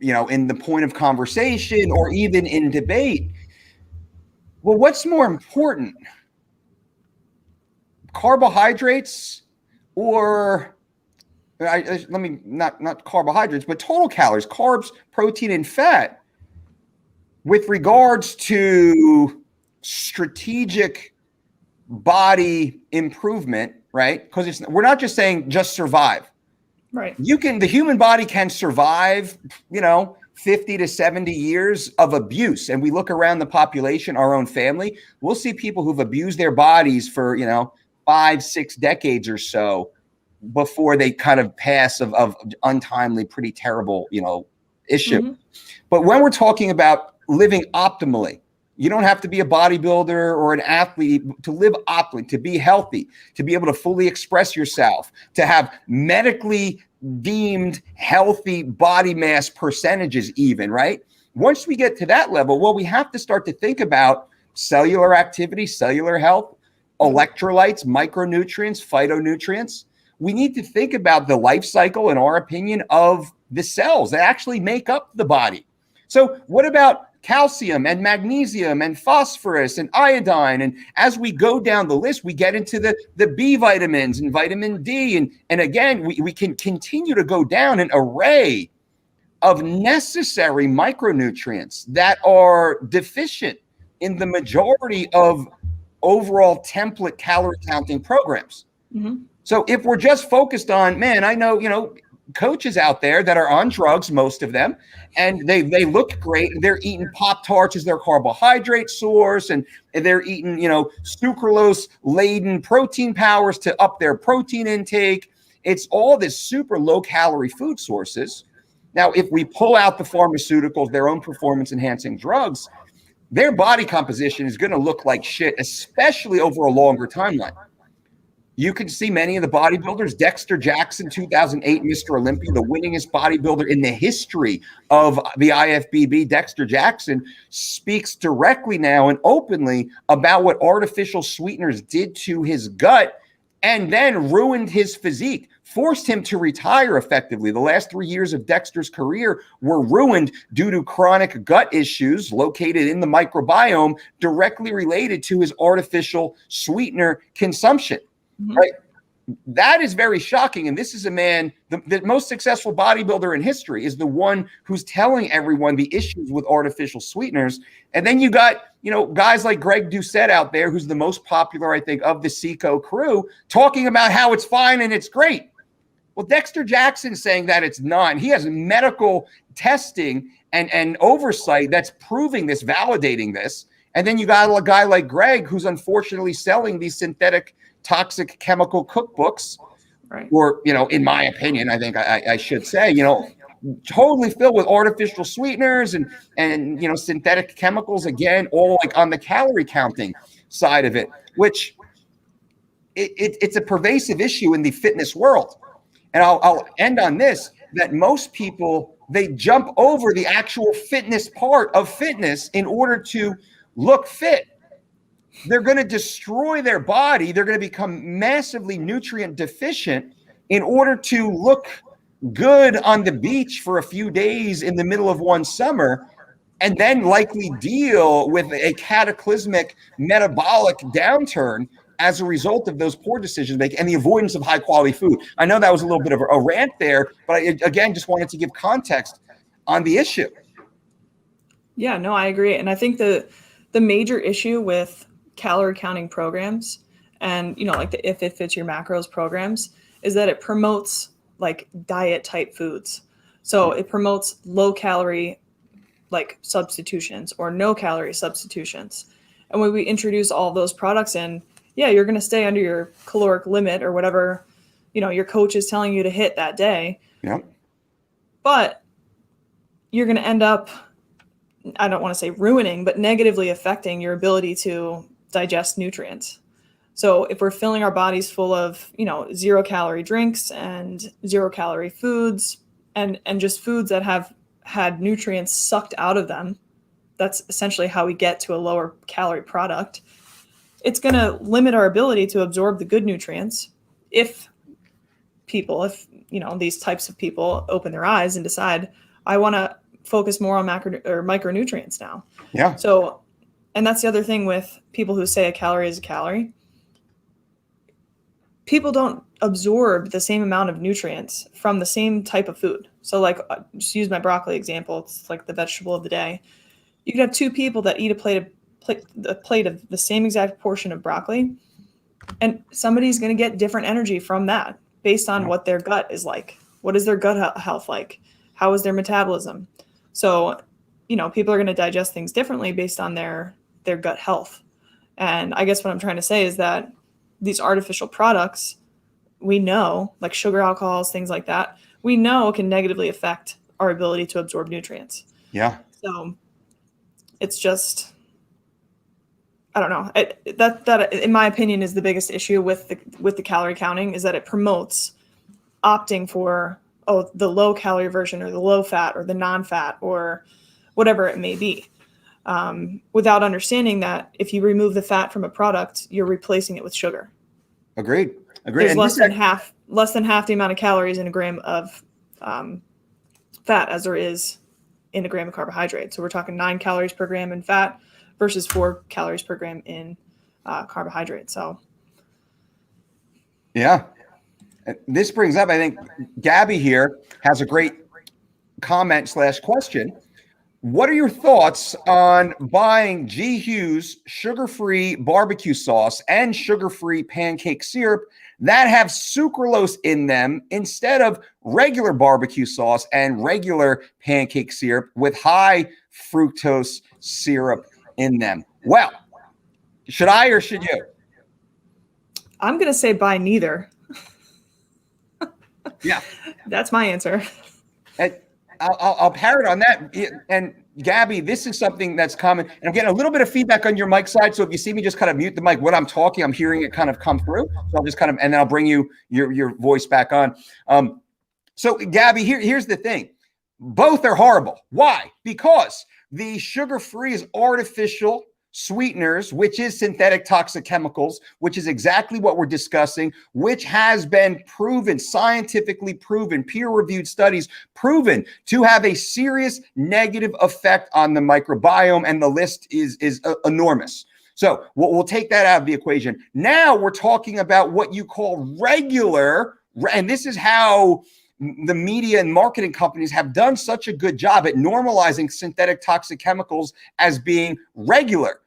Speaker 1: in the point of conversation or even in debate, well, what's more important? Carbohydrates or let me not carbohydrates, but total calories, carbs, protein, and fat, with regards to strategic body improvement, right? Because we're not just saying just survive.
Speaker 2: Right.
Speaker 1: The human body can survive, 50 to 70 years of abuse. And we look around the population, our own family, we'll see people who've abused their bodies for, 5-6 decades or so before they kind of pass of untimely, pretty terrible, issue. Mm-hmm. But when we're talking about living optimally, you don't have to be a bodybuilder or an athlete to live optimally, to be healthy, to be able to fully express yourself, to have medically deemed healthy body mass percentages even, right? Once we get to that level, well, we have to start to think about cellular activity, cellular health, electrolytes, micronutrients, phytonutrients. We need to think about the life cycle, in our opinion, of the cells that actually make up the body. So what about calcium and magnesium and phosphorus and iodine? And as we go down the list, we get into the B vitamins and vitamin D. And again, we can continue to go down an array of necessary micronutrients that are deficient in the majority of overall template calorie counting programs. Mm-hmm. So if we're just focused on, man, I know, coaches out there that are on drugs, most of them, and they look great. They're eating Pop-Tarts as their carbohydrate source, and they're eating, sucralose laden protein powers to up their protein intake. It's all this super low calorie food sources. Now, if we pull out the pharmaceuticals, their own performance enhancing drugs, their body composition is going to look like shit, especially over a longer timeline. You can see many of the bodybuilders, Dexter Jackson, 2008 Mr. Olympia, the winningest bodybuilder in the history of the IFBB. Dexter Jackson speaks directly now and openly about what artificial sweeteners did to his gut and then ruined his physique, forced him to retire effectively. The last 3 years of Dexter's career were ruined due to chronic gut issues located in the microbiome directly related to his artificial sweetener consumption. Right. That is very shocking. And this is a man, the most successful bodybuilder in history is the one who's telling everyone the issues with artificial sweeteners. And then you got, guys like Greg Doucette out there, who's the most popular, I think, of the Seco crew, talking about how it's fine and it's great. Well, Dexter Jackson saying that it's not. And he has medical testing and oversight that's proving this, validating this. And then you got a guy like Greg, who's unfortunately selling these synthetic toxic chemical cookbooks, right? Or, in my opinion, I think I should say, totally filled with artificial sweeteners and synthetic chemicals, again, all like on the calorie counting side of it, which it's a pervasive issue in the fitness world. And I'll end on this, that most people, they jump over the actual fitness part of fitness in order to look fit. They're going to destroy their body. They're going to become massively nutrient deficient in order to look good on the beach for a few days in the middle of one summer, and then likely deal with a cataclysmic metabolic downturn as a result of those poor decisions making and the avoidance of high quality food. I know that was a little bit of a rant there, but I, again, just wanted to give context on the issue.
Speaker 2: Yeah, no, I agree. And I think the major issue with calorie counting programs and like the If It Fits Your Macros programs is that it promotes like diet type foods. So it promotes low calorie like substitutions or no calorie substitutions. And when we introduce all those products in, yeah, you're going to stay under your caloric limit or whatever your coach is telling you to hit that day.
Speaker 1: Yeah.
Speaker 2: But you're going to end up, I don't want to say ruining, but negatively affecting your ability to digest nutrients. So if we're filling our bodies full of, 0 calorie drinks and 0 calorie foods and just foods that have had nutrients sucked out of them, that's essentially how we get to a lower calorie product. It's going to limit our ability to absorb the good nutrients if these types of people open their eyes and decide, I want to focus more on macro or micronutrients now.
Speaker 1: Yeah.
Speaker 2: So, and that's the other thing with people who say a calorie is a calorie. People don't absorb the same amount of nutrients from the same type of food. So like, just use my broccoli example. It's like the vegetable of the day. You could have two people that eat a plate of the same exact portion of broccoli, and somebody's going to get different energy from that based on what their gut is like. What is their gut health like? How is their metabolism? So, people are going to digest things differently based on their gut health. And I guess what I'm trying to say is that these artificial products, we know, like sugar alcohols, things like that, we know can negatively affect our ability to absorb nutrients.
Speaker 1: Yeah.
Speaker 2: So it's just, I don't know. That in my opinion is the biggest issue with the calorie counting, is that it promotes opting for the low calorie version or the low fat or the non-fat or whatever it may be, without understanding that if you remove the fat from a product, you're replacing it with sugar.
Speaker 1: Agreed.
Speaker 2: There's less than half the amount of calories in a gram of fat as there is in a gram of carbohydrate. So we're talking 9 calories per gram in fat versus 4 calories per gram in carbohydrate. So,
Speaker 1: yeah. This brings up, I think, Gabby here has a great comment / question. What are your thoughts on buying G. Hughes sugar-free barbecue sauce and sugar-free pancake syrup that have sucralose in them instead of regular barbecue sauce and regular pancake syrup with high fructose syrup in them? Well, should I or should you?
Speaker 2: I'm going to say buy neither.
Speaker 1: Yeah.
Speaker 2: That's my answer.
Speaker 1: And I'll parrot on that. And Gabby, this is something that's common. And I'm getting a little bit of feedback on your mic side. So if you see me just kind of mute the mic when I'm talking, I'm hearing it kind of come through. So I'll just kind of, and then I'll bring you your voice back on. So Gabby, here's the thing. Both are horrible. Why? Because the sugar-free is artificial sweeteners, which is synthetic toxic chemicals, which is exactly what we're discussing, which has been proven, scientifically proven, peer-reviewed studies proven to have a serious negative effect on the microbiome, and the list is enormous. So we'll take that out of the equation. Now we're talking about what you call regular, and this is how the media and marketing companies have done such a good job at normalizing synthetic toxic chemicals as being regular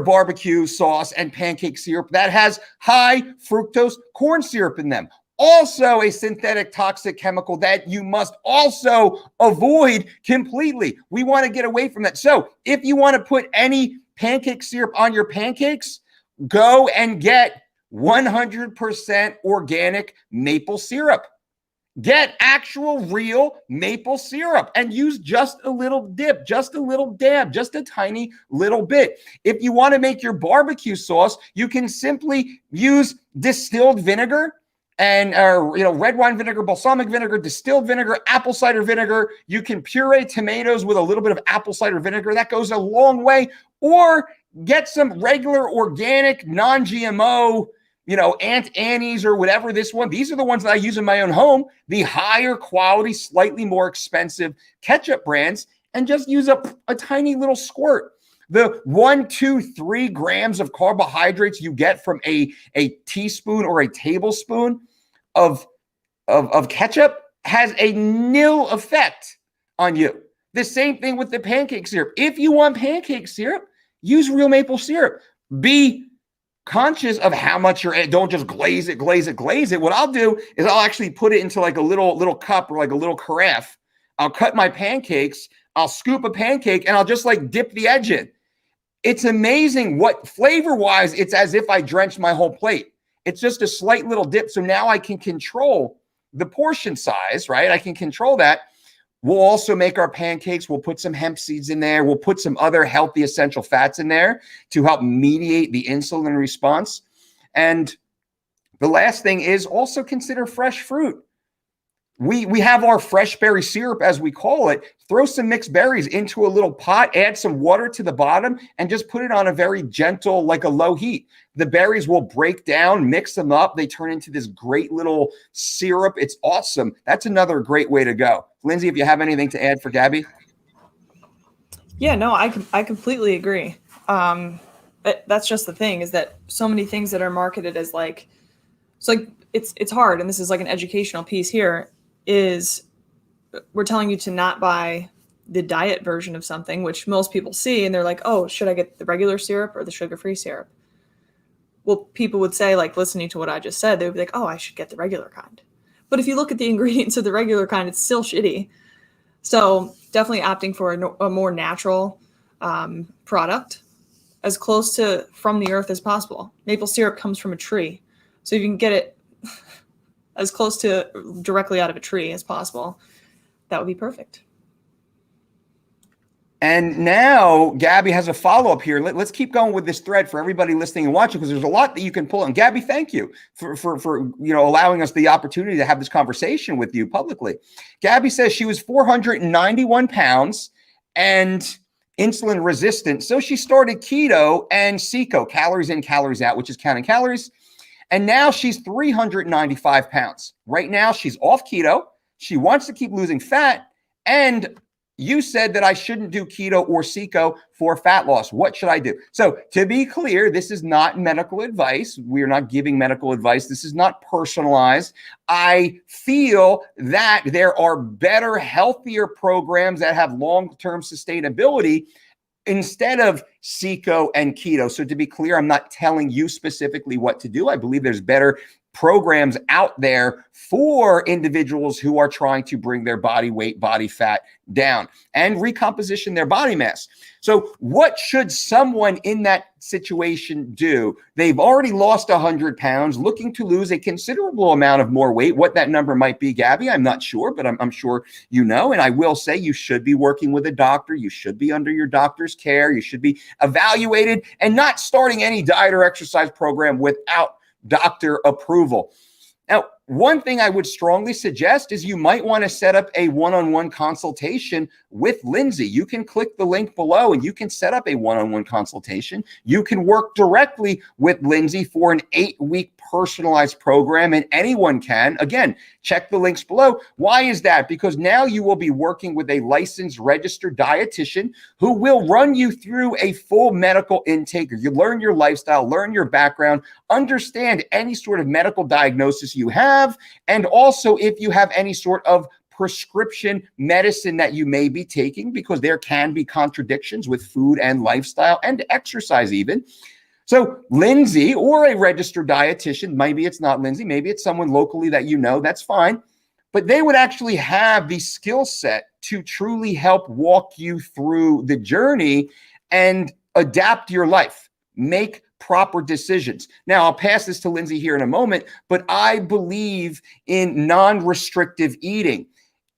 Speaker 1: barbecue sauce and pancake syrup that has high fructose corn syrup in them. Also a synthetic toxic chemical that you must also avoid completely. We want to get away from that. So if you want to put any pancake syrup on your pancakes, go and get 100% organic maple syrup. Get actual real maple syrup and use just a little dip, just a little dab, just a tiny little bit. If you want to make your barbecue sauce, you can simply use distilled vinegar and red wine vinegar, balsamic vinegar, distilled vinegar, apple cider vinegar. You can puree tomatoes with a little bit of apple cider vinegar. That goes a long way. Or get some regular organic non-GMO Aunt Annie's or whatever this one. These are the ones that I use in my own home, the higher quality, slightly more expensive ketchup brands, and just use a tiny little squirt. The 1, 2, 3 grams of carbohydrates you get from a teaspoon or a tablespoon of ketchup has a nil effect on you. The same thing with the pancake syrup. If you want pancake syrup, use real maple syrup. Be conscious of how much don't just glaze it. What I'll do is I'll actually put it into like a little cup or like a little carafe. I'll cut my pancakes. I'll scoop a pancake and I'll just like dip the edge in. It's amazing what flavor-wise, it's as if I drenched my whole plate. It's just a slight little dip. So now I can control the portion size, right? I can control that. We'll also make our pancakes. We'll put some hemp seeds in there. We'll put some other healthy essential fats in there to help mediate the insulin response. And the last thing is also consider fresh fruit. We have our fresh berry syrup, as we call it. Throw some mixed berries into a little pot, add some water to the bottom, and just put it on a very gentle, like a low heat. The berries will break down, mix them up. They turn into this great little syrup. It's awesome. That's another great way to go. Lindsay, if you have anything to add for Gabby?
Speaker 2: Yeah, no, I completely agree. That's just the thing, is that so many things that are marketed as like, it's hard. And this is like an educational piece here, is we're telling you to not buy the diet version of something, which most people see, and they're like, oh, should I get the regular syrup or the sugar-free syrup? Well, people would say, like, listening to what I just said, they would be like, oh, I should get the regular kind. But if you look at the ingredients of the regular kind, it's still shitty. So definitely opting for a more natural product, as close to from the earth as possible. Maple syrup comes from a tree. So if you can get it as close to directly out of a tree as possible, that would be perfect.
Speaker 1: And now Gabby has a follow-up here. Let's keep going with this thread for everybody listening and watching, because there's a lot that you can pull. And Gabby, thank you for allowing us the opportunity to have this conversation with you publicly. Gabby says she was 491 pounds and insulin resistant. So she started keto and CECO, calories in, calories out, which is counting calories. And now she's 395 pounds. Right now she's off keto. She wants to keep losing fat. And you said that I shouldn't do keto or CECO for fat loss. What should I do? So to be clear, this is not medical advice. We're not giving medical advice. This is not personalized. I feel that there are better, healthier programs that have long-term sustainability instead of CECO and keto. So to be clear, I'm not telling you specifically what to do. I believe there's better programs out there for individuals who are trying to bring their body weight, body fat down and recomposition their body mass. So what should someone in that situation do? They've already lost 100 pounds, looking to lose a considerable amount of more weight. What that number might be, Gabby, I'm not sure, but I'm sure you know. And I will say you should be working with a doctor. You should be under your doctor's care. You should be evaluated and not starting any diet or exercise program without doctor approval. Now, one thing I would strongly suggest is you might want to set up a one-on-one consultation with Lindsay. You can click the link below and you can set up a one-on-one consultation. You can work directly with Lindsay for an 8-week personalized program, and anyone can. Again, check the links below. Why is that? Because now you will be working with a licensed registered dietitian who will run you through a full medical intake. You learn your lifestyle, learn your background, understand any sort of medical diagnosis you have, and also if you have any sort of prescription medicine that you may be taking, because there can be contradictions with food and lifestyle and exercise even. So Lindsay or a registered dietitian, maybe it's not Lindsay, maybe it's someone locally that you know, that's fine. But they would actually have the skill set to truly help walk you through the journey and adapt your life, make proper decisions. Now, I'll pass this to Lindsay here in a moment, but I believe in non-restrictive eating.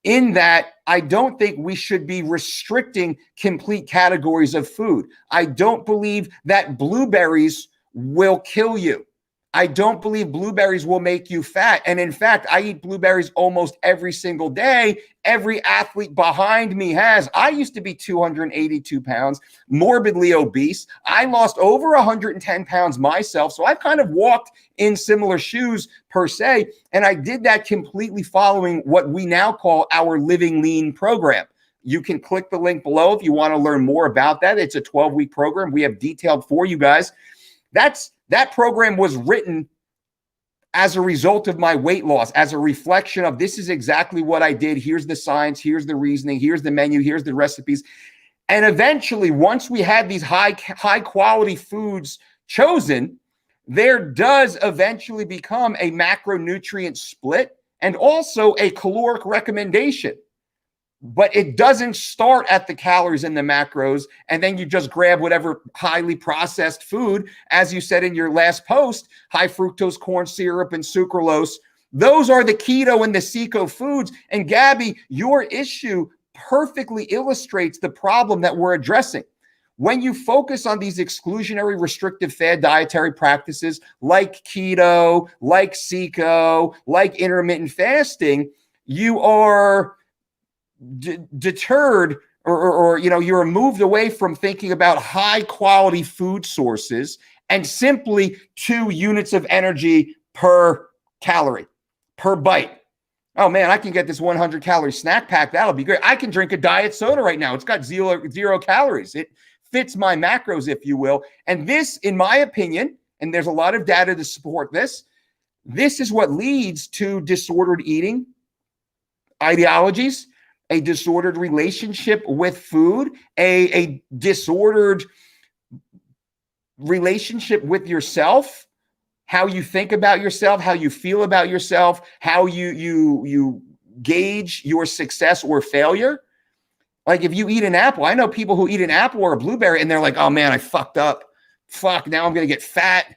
Speaker 1: In that, I don't think we should be restricting complete categories of food. I don't believe that blueberries will kill you. I don't believe blueberries will make you fat. And in fact, I eat blueberries almost every single day. Every athlete behind me has. I used to be 282 pounds, morbidly obese. I lost over 110 pounds myself. So I've kind of walked in similar shoes per se. And I did that completely following what we now call our Living Lean program. You can click the link below if you want to learn more about that. It's a 12-week program we have detailed for you guys. That program was written as a result of my weight loss, as a reflection of this is exactly what I did. Here's the science, here's the reasoning, here's the menu, here's the recipes. And eventually, once we had these high quality foods chosen, there does eventually become a macronutrient split and also a caloric recommendation. But it doesn't start at the calories and the macros, and then you just grab whatever highly processed food, as you said in your last post, high fructose corn syrup and sucralose. Those are the keto and the CECO foods. And Gabby, your issue perfectly illustrates the problem that we're addressing. When you focus on these exclusionary restrictive fad dietary practices like keto, like CECO, like intermittent fasting, you are deterred or you're moved away from thinking about high quality food sources and simply 2 units of energy per calorie, per bite. Oh man, I can get this 100 calorie snack pack. That'll be great. I can drink a diet soda right now. It's got zero calories. It fits my macros, if you will. And this, in my opinion, and there's a lot of data to support this, this is what leads to disordered eating ideologies, a disordered relationship with food, a disordered relationship with yourself, how you think about yourself, how you feel about yourself, how you gauge your success or failure. Like if you eat an apple, I know people who eat an apple or a blueberry and they're like, oh man, I fucked up. Fuck, now I'm going to get fat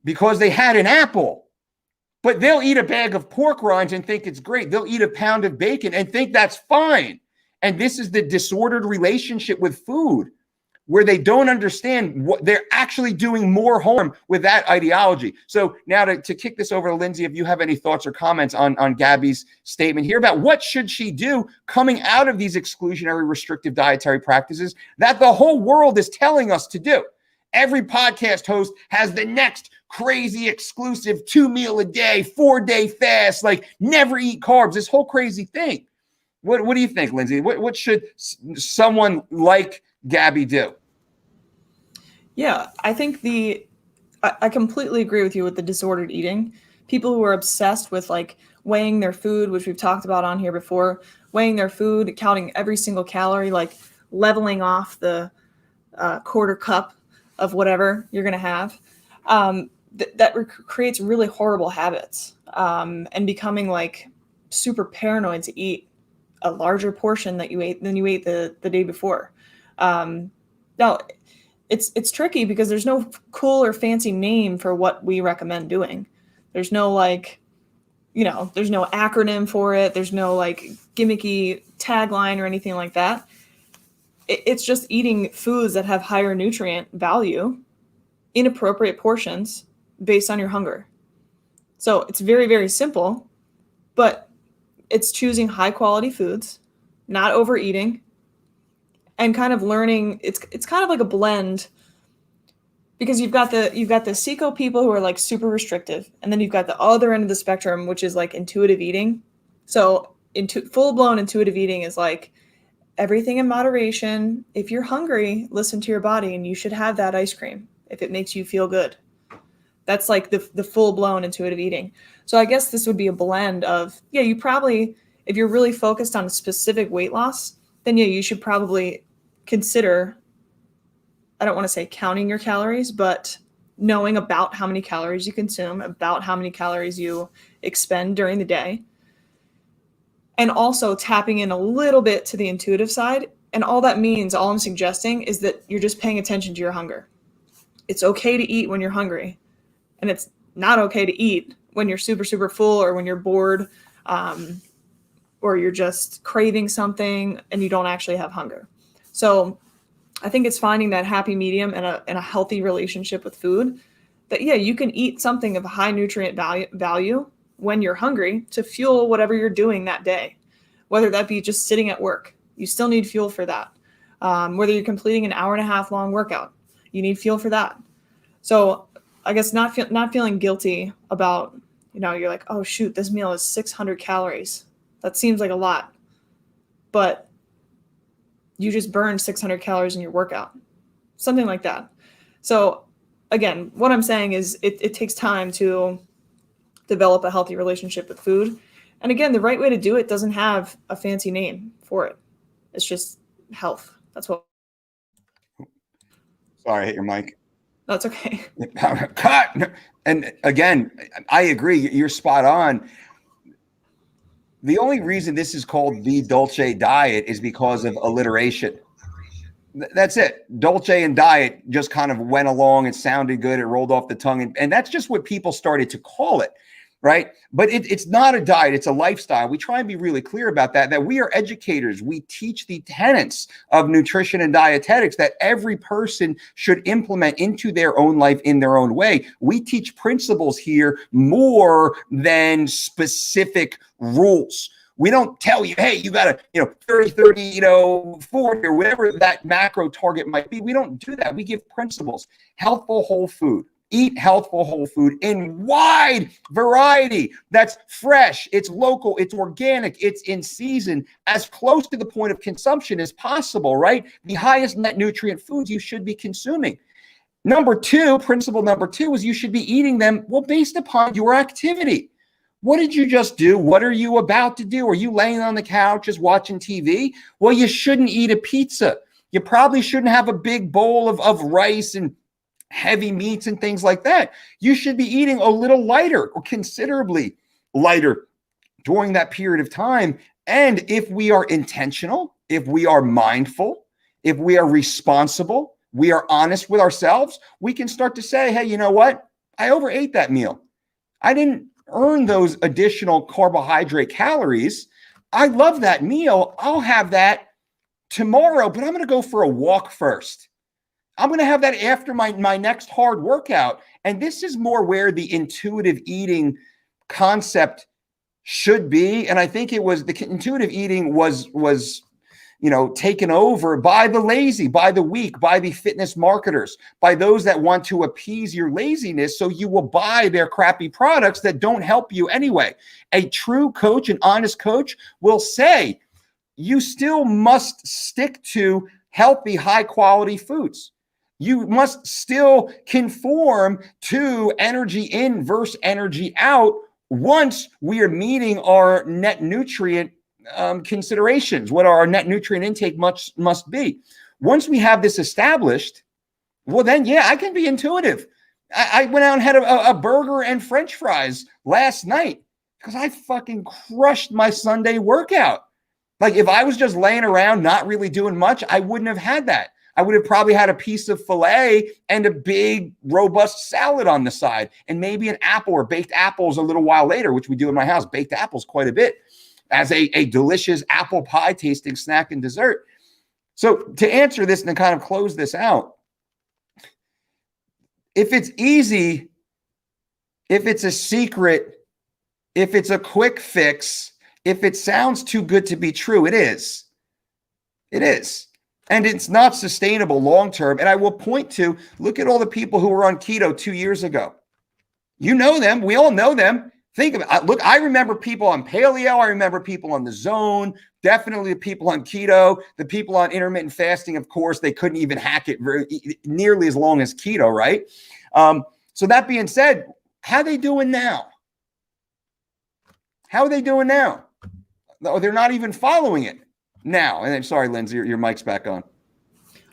Speaker 1: because they had an apple. But they'll eat a bag of pork rinds and think it's great. They'll eat a pound of bacon and think that's fine. And this is the disordered relationship with food, where they don't understand what they're actually doing more harm with that ideology. So now to kick this over to Lindsay, if you have any thoughts or comments on Gabby's statement here about what should she do coming out of these exclusionary restrictive dietary practices that the whole world is telling us to do. Every podcast host has the next crazy exclusive 2 meal a day, 4-day fast, like never eat carbs, this whole crazy thing. What do you think, Lindsay? What should someone like Gabby do?
Speaker 2: Yeah, I think I completely agree with you with the disordered eating. People who are obsessed with like weighing their food, which we've talked about on here before, weighing their food, counting every single calorie, like leveling off the quarter cup of whatever you're going to have. That creates really horrible habits, and becoming like super paranoid to eat a larger portion that you ate than you ate the day before. Now, it's tricky because there's no cool or fancy name for what we recommend doing. There's no like, there's no acronym for it. There's no like gimmicky tagline or anything like that. It's just eating foods that have higher nutrient value in appropriate portions based on your hunger. So it's very, very simple, but it's choosing high quality foods, not overeating, and kind of learning. It's kind of like a blend, because you've got the SECO people who are like super restrictive, and then you've got the other end of the spectrum, which is like intuitive eating. So full blown intuitive eating is like everything in moderation. If you're hungry, listen to your body, and you should have that ice cream if it makes you feel good. That's like the full blown intuitive eating. So I guess this would be a blend of, you probably, if you're really focused on a specific weight loss, then you should probably consider, I don't want to say counting your calories, but knowing about how many calories you consume, about how many calories you expend during the day, and also tapping in a little bit to the intuitive side. And all that means, all I'm suggesting is that you're just paying attention to your hunger. It's okay to eat when you're hungry, and it's not okay to eat when you're super, super full, or when you're bored, or you're just craving something and you don't actually have hunger. So I think it's finding that happy medium and a healthy relationship with food, that, you can eat something of high nutrient value when you're hungry to fuel whatever you're doing that day, whether that be just sitting at work. You still need fuel for that. Whether you're completing an 1.5 hour long workout, you need fuel for that. So I guess not feeling guilty about, you're like, oh shoot, this meal is 600 calories. That seems like a lot, but you just burned 600 calories in your workout, something like that. So again, what I'm saying is it takes time to develop a healthy relationship with food. And again, the right way to do it doesn't have a fancy name for it. It's just health. That's what.
Speaker 1: Sorry, I hit your mic.
Speaker 2: That's okay.
Speaker 1: Cut. And again, I agree. You're spot on. The only reason this is called the Dolce diet is because of alliteration. That's it. Dolce and diet just kind of went along. It sounded good. It rolled off the tongue. And that's just what people started to call it, right? But it's not a diet. It's a lifestyle. We try and be really clear about that we are educators. We teach the tenets of nutrition and dietetics that every person should implement into their own life in their own way. We teach principles here more than specific rules. We don't tell you, hey, you got to, 30, 40, or whatever that macro target might be. We don't do that. We give principles. Healthful whole food. Eat healthful whole food in wide variety. That's fresh, it's local, it's organic, it's in season, as close to the point of consumption as possible, right? The highest net nutrient foods you should be consuming. Principle number two is you should be eating them, based upon your activity. What did you just do? What are you about to do? Are you laying on the couch just watching TV? Well, you shouldn't eat a pizza. You probably shouldn't have a big bowl of rice and heavy meats and things like that. You should be eating a little lighter, or considerably lighter, during that period of time. And if we are intentional, if we are mindful, if we are responsible, we are honest with ourselves, we can start to say, hey, you know what? I overate that meal. I didn't earn those additional carbohydrate calories. I love that meal. I'll have that tomorrow, but I'm going to go for a walk first. I'm going to have that after my next hard workout. And this is more where the intuitive eating concept should be. And I think it was the intuitive eating was taken over by the lazy, by the weak, by the fitness marketers, by those that want to appease your laziness. So you will buy their crappy products that don't help you anyway. A true coach, an honest coach, will say, you still must stick to healthy, high quality foods. You must still conform to energy in versus energy out once we are meeting our net nutrient considerations, what our net nutrient intake must be. Once we have this established, well, then, yeah, I can be intuitive. I went out and had a burger and French fries last night because I fucking crushed my Sunday workout. Like, if I was just laying around not really doing much, I wouldn't have had that. I would have probably had a piece of filet and a big, robust salad on the side, and maybe an apple or baked apples a little while later, which we do in my house. Baked apples quite a bit as a delicious apple pie tasting snack and dessert. So to answer this and to kind of close this out, if it's easy, if it's a secret, if it's a quick fix, if it sounds too good to be true, it is. It is. And it's not sustainable long-term. And I will point to, look at all the people who were on keto 2 years ago. You know them. We all know them. Think of it. Look, I remember people on paleo. I remember people on the zone. Definitely the people on keto. The people on intermittent fasting, of course, they couldn't even hack it nearly as long as keto, right? So that being said, how are they doing now? How are they doing now? They're not even following it now. And I'm sorry, Lindsay, your mic's back on.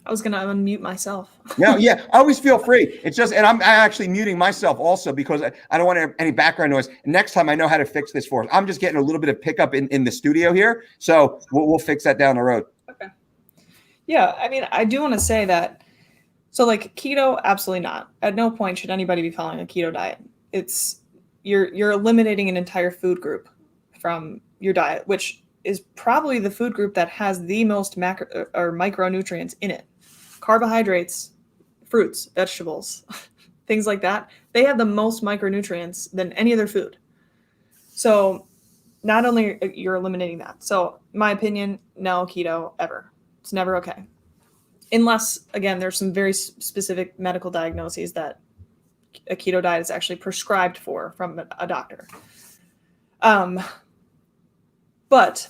Speaker 2: I was going to unmute myself.
Speaker 1: No, yeah, always feel free. It's just, and I'm actually muting myself also because I don't want any background noise. Next time I know how to fix this for us. I'm just getting a little bit of pickup in the studio here. So we'll fix that down the road.
Speaker 2: Okay. Yeah, I mean, I do want to say that. So like keto, absolutely not. At no point should anybody be following a keto diet. It's you're eliminating an entire food group from your diet, which is probably the food group that has the most macro or micronutrients in it. Carbohydrates, fruits, vegetables, things like that. They have the most micronutrients than any other food. So not only you're eliminating that. So my opinion, no keto ever. It's never okay. Unless, again, there's some very specific medical diagnoses that a keto diet is actually prescribed for from a doctor. But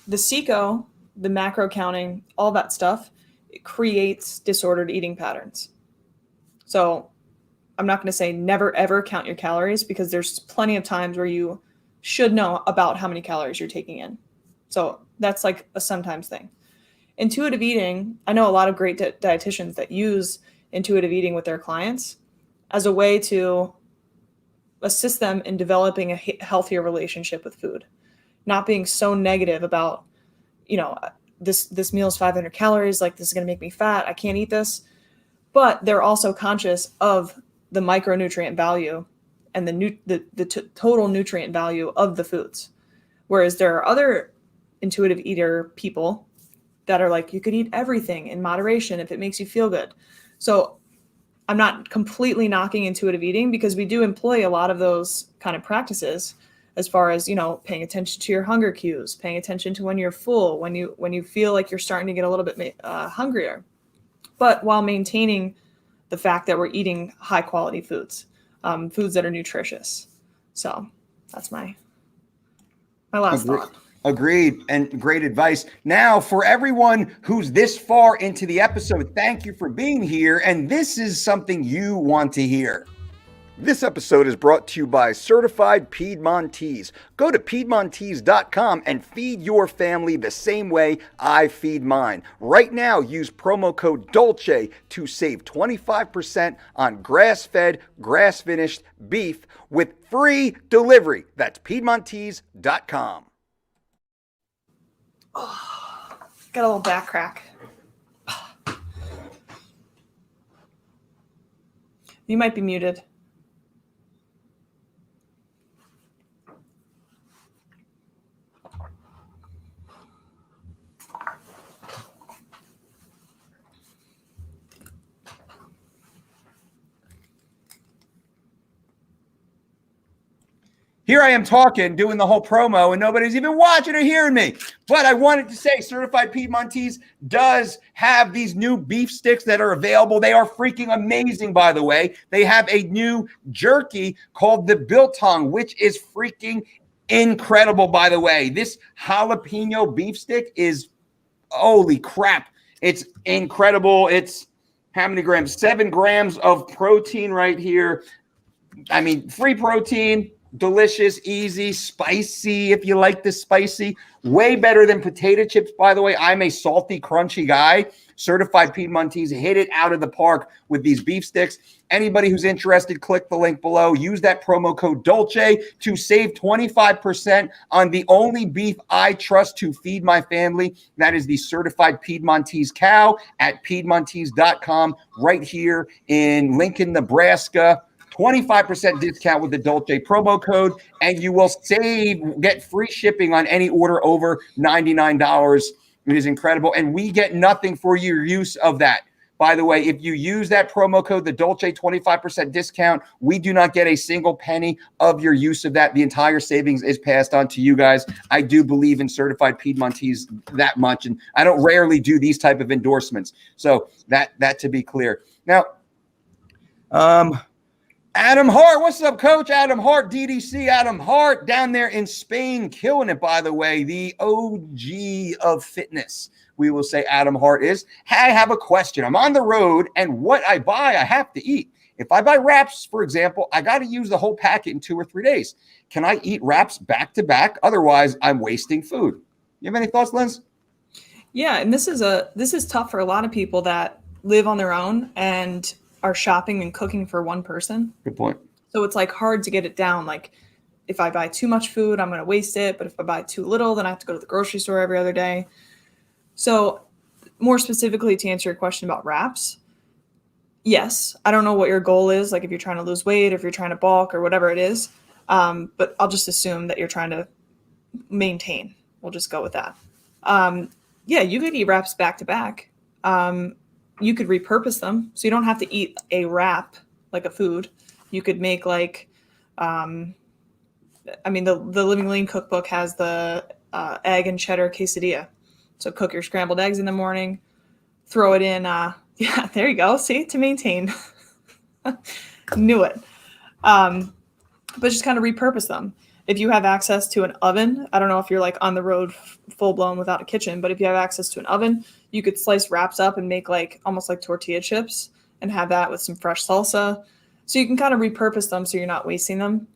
Speaker 2: the CECO, the macro counting, all that stuff, it creates disordered eating patterns. So I'm not going to say never, ever count your calories because there's plenty of times where you should know about how many calories you're taking in. So that's like a sometimes thing. Intuitive eating, I know a lot of great dietitians that use intuitive eating with their clients as a way to assist them in developing a healthier relationship with food, not being so negative about, you know, this meal is 500 calories, like this is going to make me fat, I can't eat this. But they're also conscious of the micronutrient value and the total nutrient value of the foods. Whereas there are other intuitive eater people that are like, you could eat everything in moderation if it makes you feel good. So I'm not completely knocking intuitive eating because we do employ a lot of those kind of practices as far as, you know, paying attention to your hunger cues, paying attention to when you're full, when you feel like you're starting to get a little bit hungrier, but while maintaining the fact that we're eating high quality foods, foods that are nutritious. So that's my last thought.
Speaker 1: Agreed, and great advice. Now, for everyone who's this far into the episode, thank you for being here, and this is something you want to hear. This episode is brought to you by Certified Piedmontese. Go to Piedmontese.com and feed your family the same way I feed mine. Right now, use promo code DOLCE to save 25% on grass-fed, grass-finished beef with free delivery. That's Piedmontese.com.
Speaker 2: Oh, got a little back crack. You might be muted.
Speaker 1: Here I am talking, doing the whole promo, and nobody's even watching or hearing me. But I wanted to say Certified Piedmontese does have these new beef sticks that are available. They are freaking amazing, by the way. They have a new jerky called the Biltong, which is freaking Incredible, by the way. This jalapeno beef stick is, holy crap. It's incredible. It's how many grams? 7 grams of protein right here. I mean, free protein, delicious, easy, spicy if you like this spicy. Way better than potato chips, by the way. I'm a salty, crunchy guy. Certified Piedmontese hit it out of the park with these beef sticks. Anybody who's interested, click the link below. Use that promo code DOLCE to save 25% on the only beef I trust to feed my family. That is the certified Piedmontese cow at Piedmontese.com right here in Lincoln, Nebraska. 25% discount with the Dolce promo code, and you will get free shipping on any order over $99. It is incredible, and we get nothing for your use of that. By the way, if you use that promo code, the Dolce 25% discount, we do not get a single penny of your use of that. The entire savings is passed on to you guys. I do believe in certified Piedmontese that much, and I don't rarely do these type of endorsements. So that to be clear. Now, Adam Hart, what's up, Coach? Adam Hart, DDC Adam Hart, down there in Spain, killing it, by the way, the OG of fitness, we will say Adam Hart is. Hey, I have a question. I'm on the road, and what I buy, I have to eat. If I buy wraps, for example, I got to use the whole packet in 2 or 3 days. Can I eat wraps back to back? Otherwise, I'm wasting food. You have any thoughts, Linz?
Speaker 2: Yeah, and this is tough for a lot of people that live on their own and are shopping and cooking for one person.
Speaker 1: Good point.
Speaker 2: So it's like hard to get it down. Like if I buy too much food, I'm going to waste it. But if I buy too little, then I have to go to the grocery store every other day. So more specifically to answer your question about wraps, yes, I don't know what your goal is. Like if you're trying to lose weight, if you're trying to bulk or whatever it is. But I'll just assume that you're trying to maintain. We'll just go with that. Yeah, you could eat wraps back to back. You could repurpose them. So you don't have to eat a wrap like a food. You could make like, the Living Lean cookbook has the egg and cheddar quesadilla. So cook your scrambled eggs in the morning, throw it in. Yeah, there you go. See, to maintain. Knew it. But just kind of repurpose them. If you have access to an oven, I don't know if you're like on the road full blown without a kitchen, but if you have access to an oven, you could slice wraps up and make like almost like tortilla chips and have that with some fresh salsa. So you can kind of repurpose them so you're not wasting them.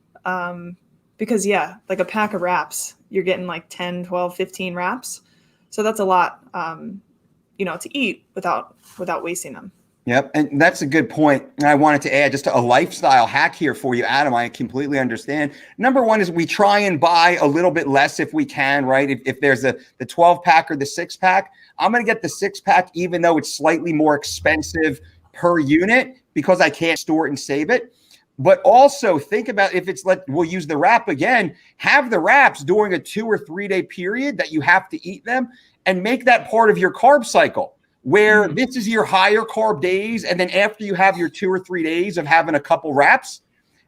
Speaker 2: Because yeah, like a pack of wraps, you're getting like 10, 12, 15 wraps. So that's a lot, to eat without wasting them.
Speaker 1: Yep. And that's a good point. And I wanted to add just a lifestyle hack here for you, Adam. I completely understand. Number one is we try and buy a little bit less if we can, right? If there's the 12 pack or the 6 pack, I'm going to get the 6 pack, even though it's slightly more expensive per unit because I can't store it and save it. But also think about if we'll use the wrap again, have the wraps during a 2 or 3 day period that you have to eat them and make that part of your carb cycle. Where this is your higher carb days, and then after you have your 2 or 3 days of having a couple wraps,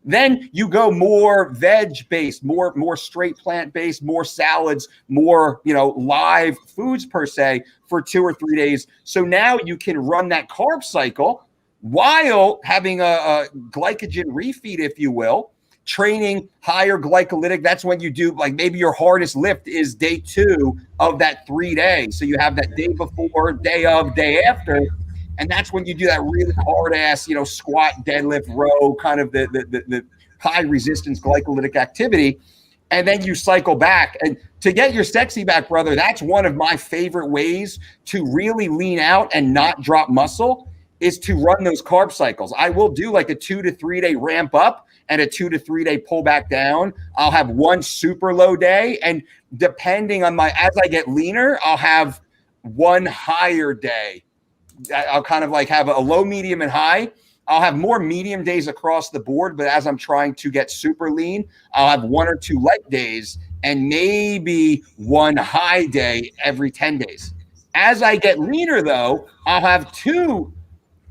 Speaker 1: then you go more veg-based, more straight plant-based, more salads, more live foods per se for 2 or 3 days. So now you can run that carb cycle while having a glycogen refeed, if you will, training higher glycolytic. That's when you do like maybe your hardest lift is day 2 of that 3 days. So you have that day before, day of, day after. And that's when you do that really hard ass, squat, deadlift, row, kind of the high resistance glycolytic activity. And then you cycle back. And to get your sexy back, brother, that's one of my favorite ways to really lean out and not drop muscle is to run those carb cycles. I will do like a 2 to 3 day ramp up and a 2 to 3 day pull back down. I'll have one super low day. And depending on as I get leaner, I'll have one higher day. I'll kind of like have a low, medium, and high. I'll have more medium days across the board, but as I'm trying to get super lean, I'll have 1 or 2 light days and maybe one high day every 10 days. As I get leaner though, I'll have 2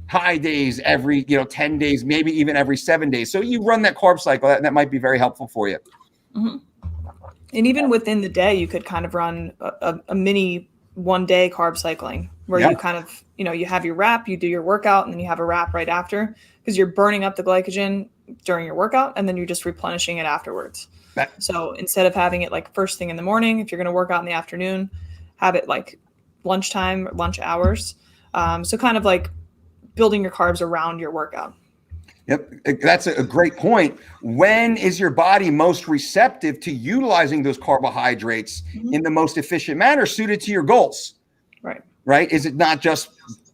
Speaker 1: high days every 10 days, maybe even every 7 days. So you run that carb cycle. That might be very helpful for you.
Speaker 2: Mm-hmm. And even within the day, you could kind of run a mini 1 day carb cycling where you kind of, you have your wrap, you do your workout, and then you have a wrap right after because you're burning up the glycogen during your workout, and then you're just replenishing it afterwards.
Speaker 1: That-
Speaker 2: So instead of having it like first thing in the morning, if you're going to work out in the afternoon, have it like lunchtime, lunch hours. So kind of like building your carbs around your workout.
Speaker 1: Yep, that's a great point. When is your body most receptive to utilizing those carbohydrates in the most efficient manner suited to your goals?
Speaker 2: Right.
Speaker 1: Right? Is it not just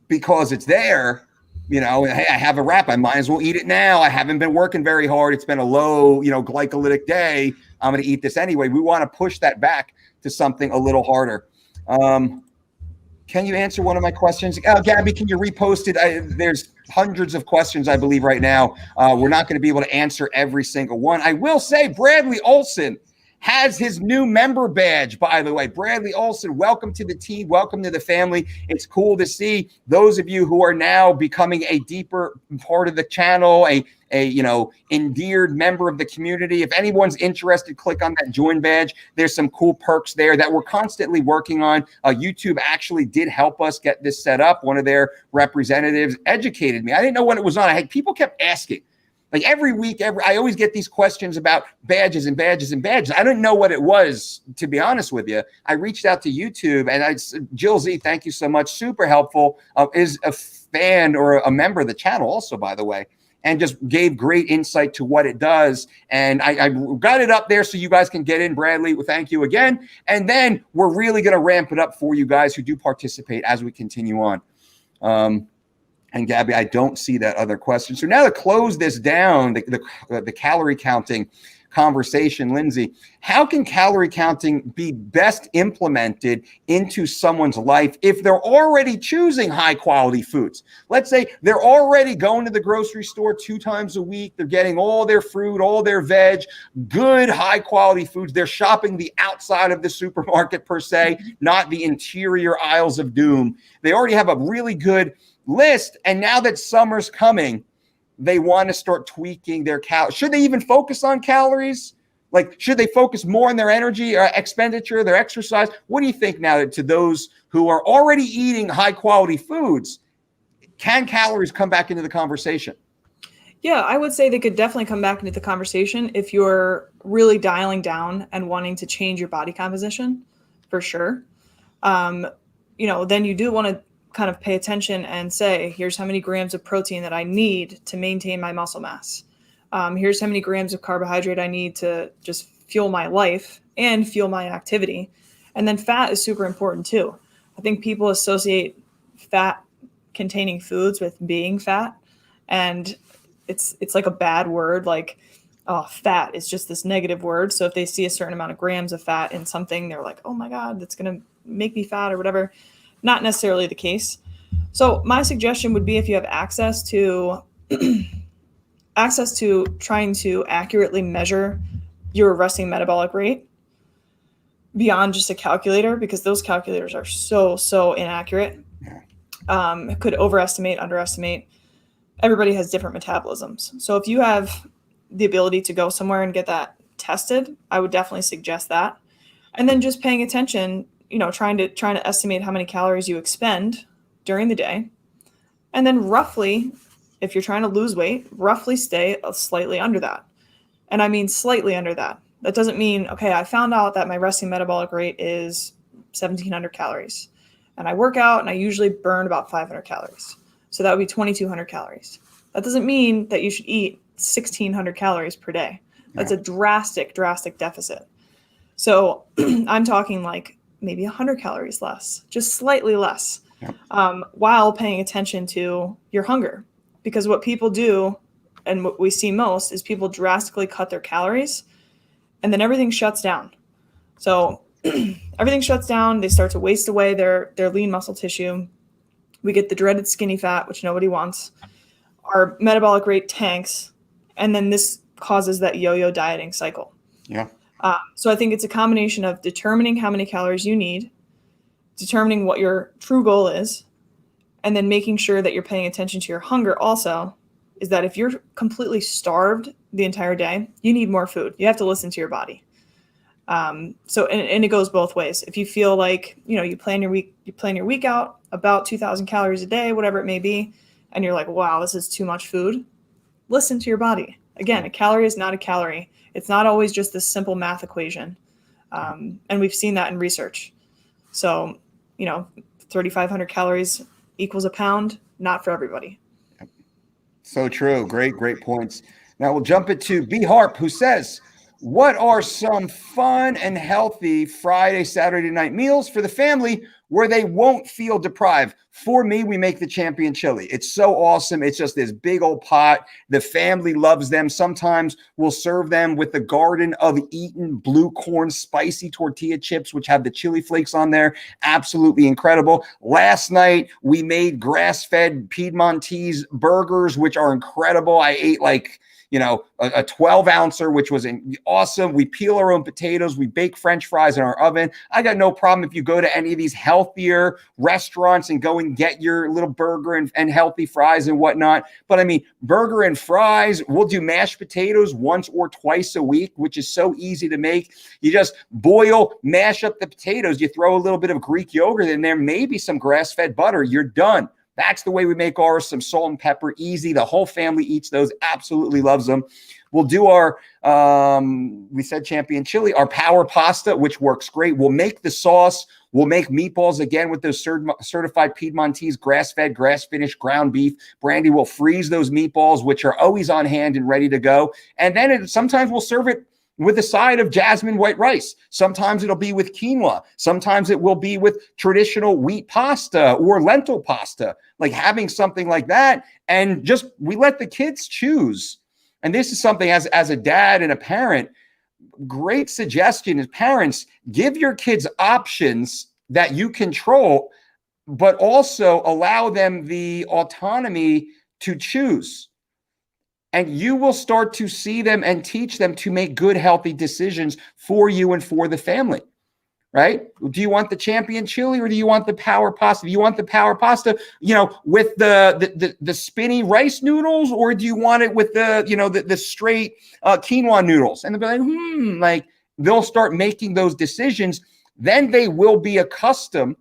Speaker 1: because it's there? You know, hey, I have a wrap, I might as well eat it now. I haven't been working very hard. It's been a low, glycolytic day. I'm going to eat this anyway. We want to push that back to something a little harder. Can you answer one of my questions? Gabby, can you repost it? There's hundreds of questions, I believe, right now. We're not going to be able to answer every single one. I will say Bradley Olson has his new member badge, by the way. Bradley Olson, welcome to the team. Welcome to the family. It's cool to see those of you who are now becoming a deeper part of the channel, a endeared member of the community. If anyone's interested, click on that join badge. There's some cool perks there that we're constantly working on. YouTube actually did help us get this set up. One of their representatives educated me. I didn't know when it was on. People kept asking. Like every week, I always get these questions about badges and badges and badges. I didn't know what it was, to be honest with you. I reached out to YouTube, and Jill Z, thank you so much. Super helpful. Is a fan or a member of the channel also, by the way, and just gave great insight to what it does. And I got it up there so you guys can get in. Bradley, well, thank you again. And then we're really going to ramp it up for you guys who do participate as we continue on. And Gabby, I don't see that other question. So now to close this down, the calorie counting conversation, Lindsay, how can calorie counting be best implemented into someone's life if they're already choosing high quality foods? Let's say they're already going to the grocery store 2 times a week. They're getting all their fruit, all their veg, good high quality foods. They're shopping the outside of the supermarket per se, not the interior aisles of doom. They already have a really good list, and now that summer's coming, they want to start tweaking their calories. Should they even focus on calories? Like, should they focus more on their energy or expenditure, their exercise? What do you think now to those who are already eating high quality foods? Can calories come back into the conversation?
Speaker 2: Yeah, I would say they could definitely come back into the conversation if you're really dialing down and wanting to change your body composition, for sure. Then you do want to kind of pay attention and say, here's how many grams of protein that I need to maintain my muscle mass. Here's how many grams of carbohydrate I need to just fuel my life and fuel my activity. And then fat is super important too. I think people associate fat containing foods with being fat. And it's like a bad word, like, oh, fat is just this negative word. So if they see a certain amount of grams of fat in something, they're like, oh my God, that's going to make me fat or whatever. Not necessarily the case. So my suggestion would be, if you have access to trying to accurately measure your resting metabolic rate beyond just a calculator, because those calculators are so inaccurate. It could overestimate, underestimate. Everybody has different metabolisms. So if you have the ability to go somewhere and get that tested, I would definitely suggest that. And then just paying attention, trying to estimate how many calories you expend during the day. And then roughly, if you're trying to lose weight, roughly stay slightly under that. And I mean slightly under that. That doesn't mean, okay, I found out that my resting metabolic rate is 1,700 calories. And I work out and I usually burn about 500 calories. So that would be 2,200 calories. That doesn't mean that you should eat 1,600 calories per day. That's a drastic deficit. So I'm talking like maybe 100 calories less, just slightly less, while paying attention to your hunger. Because what people do, and what we see most, is people drastically cut their calories and then everything shuts down. So everything shuts down. They start to waste away their lean muscle tissue. We get the dreaded skinny fat, which nobody wants. Our metabolic rate tanks. And then this causes that yo-yo dieting cycle.
Speaker 1: Yeah.
Speaker 2: So I think it's a combination of determining how many calories you need, determining what your true goal is, and then making sure that you're paying attention to your hunger also, is that if you're completely starved the entire day, you need more food. You have to listen to your body. And it goes both ways. If you feel like, you plan your week out about 2,000 calories a day, whatever it may be, and you're like, wow, this is too much food, listen to your body. Again, a calorie is not a calorie. It's not always just this simple math equation. And we've seen that in research. So, 3,500 calories equals a pound, not for everybody.
Speaker 1: So true. Great points. Now we'll jump into B Harp, who says, what are some fun and healthy Friday, Saturday night meals for the family where they won't feel deprived? For me, we make the champion chili. It's so awesome. It's just this big old pot. The family loves them. Sometimes we'll serve them with the Garden of Eden blue corn spicy tortilla chips, which have the chili flakes on there. Absolutely incredible. Last night, we made grass-fed Piedmontese burgers, which are incredible. I ate a 12-ouncer, which was awesome. We peel our own potatoes. We bake French fries in our oven. I got no problem if you go to any of these healthier restaurants and go and get your little burger and healthy fries and whatnot. But I mean, burger and fries, we'll do mashed potatoes once or twice a week, which is so easy to make. You just mash up the potatoes. You throw a little bit of Greek yogurt in there, maybe some grass-fed butter. You're done. That's the way we make ours. Some salt and pepper, easy. The whole family eats those, absolutely loves them. We'll do our, we said champion chili, our power pasta, which works great. We'll make the sauce. We'll make meatballs again with those certified Piedmontese grass-fed, grass-finished ground beef. Brandy will freeze those meatballs, which are always on hand and ready to go. And then sometimes we'll serve it with a side of jasmine white rice. Sometimes it'll be with quinoa. Sometimes it will be with traditional wheat pasta or lentil pasta, like having something like that. And just, we let the kids choose. And this is something as a dad and a parent, great suggestion is parents, give your kids options that you control, but also allow them the autonomy to choose. And you will start to see them and teach them to make good, healthy decisions for you and for the family, right? Do you want the champion chili or do you want the power pasta? Do you want the power pasta, with the spinny rice noodles, or do you want it with the straight quinoa noodles? And they'll be like, they'll start making those decisions. Then they will be accustomed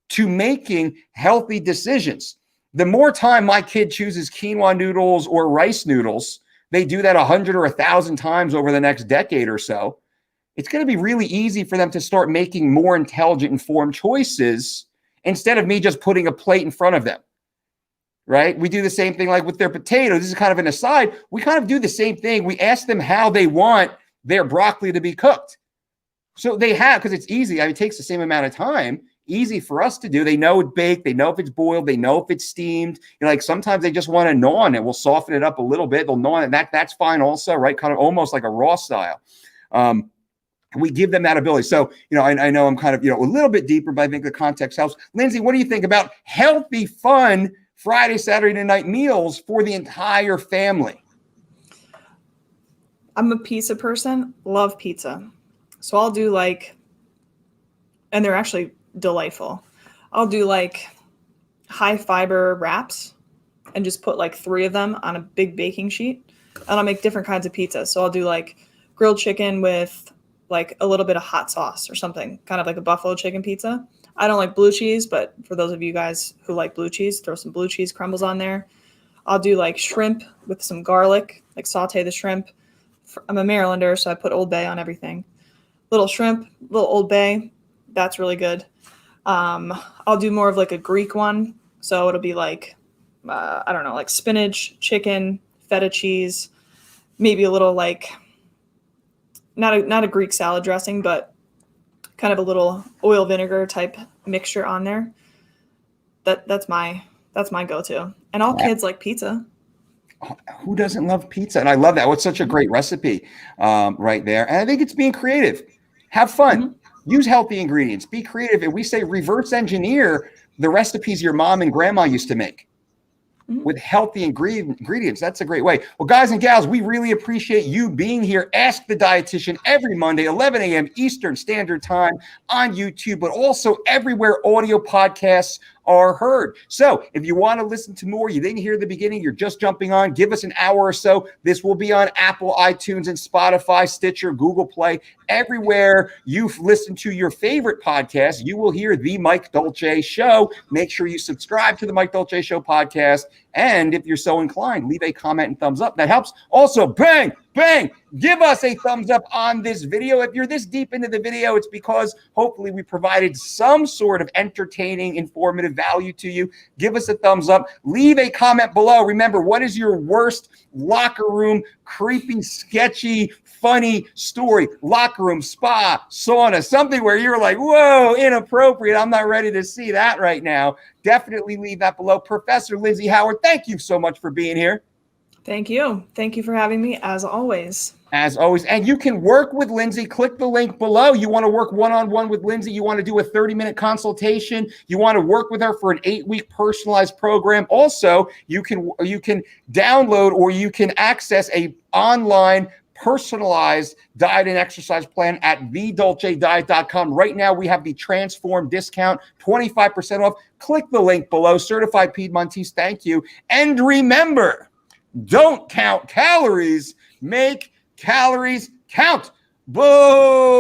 Speaker 1: to making healthy decisions. The more time my kid chooses quinoa noodles or rice noodles, they do that 100 or 1,000 times over the next decade or so, it's going to be really easy for them to start making more intelligent, informed choices instead of me just putting a plate in front of them, right? We do the same thing like with their potatoes. This is kind of an aside. We kind of do the same thing. We ask them how they want their broccoli to be cooked. So they have, because it's easy. It takes the same amount of time. Easy for us to do. They know it's baked. They know if it's boiled. They know if it's steamed. Sometimes they just want to gnaw on it. We'll soften it up a little bit. They'll gnaw on it. That's fine also, right? Kind of almost like a raw style. We give them that ability. So, I know I'm kind of, a little bit deeper, but I think the context helps. Lindsay, what do you think about healthy, fun Friday, Saturday night meals for the entire family?
Speaker 2: I'm a pizza person. Love pizza. So I'll do and they're actually delightful. I'll do high fiber wraps and just put 3 of them on a big baking sheet, and I'll make different kinds of pizza. So I'll do grilled chicken with a little bit of hot sauce or something, kind of like a buffalo chicken pizza. I don't like blue cheese, but for those of you guys who like blue cheese, throw some blue cheese crumbles on there. I'll do shrimp with some garlic, saute the shrimp. I'm a Marylander, so I put Old Bay on everything. Little shrimp, little Old Bay. That's really good. I'll do more of a Greek one. So it'll be I don't know, spinach, chicken, feta cheese, maybe a little not a Greek salad dressing, but kind of a little oil vinegar type mixture on there. That's my go-to. And all kids like pizza.
Speaker 1: Who doesn't love pizza? And I love that. What's such a great recipe right there. And I think it's being creative. Have fun. Mm-hmm. Use healthy ingredients. Be creative. And we say reverse engineer the recipes your mom and grandma used to make with healthy ingredients. That's a great way. Well, guys and gals, we really appreciate you being here. Ask the Dietitian every Monday, 11 a.m. Eastern Standard Time on YouTube, but also everywhere audio podcasts are heard. So if you want to listen to more, you didn't hear the beginning, you're just jumping on, give us an hour or so. This will be on Apple, iTunes, and Spotify, Stitcher, Google Play. Everywhere you've listened to your favorite podcast, you will hear The Mike Dolce Show. Make sure you subscribe to The Mike Dolce Show podcast And if you're so inclined, leave a comment and thumbs up. That helps. Also, bang, bang, give us a thumbs up on this video. If you're this deep into the video, it's because hopefully we provided some sort of entertaining, informative value to you. Give us a thumbs up. Leave a comment below. Remember, what is your worst locker room, creepy, sketchy, funny story? Locker room, spa, sauna, something where you're like, whoa, inappropriate. I'm not ready to see that right now. Definitely leave that below. Professor Lindsay Howard, thank you so much for being here.
Speaker 2: Thank you. Thank you for having me, as always.
Speaker 1: As always. And you can work with Lindsay. Click the link below. You want to work one-on-one with Lindsay. You want to do a 30-minute consultation. You want to work with her for an 8-week personalized program. Also, you can download or you can access a online personalized diet and exercise plan at thedolcediet.com. Right now, we have the Transform discount, 25% off. Click the link below. Certified Piedmontese, thank you. And remember, don't count calories, make calories count. Boom!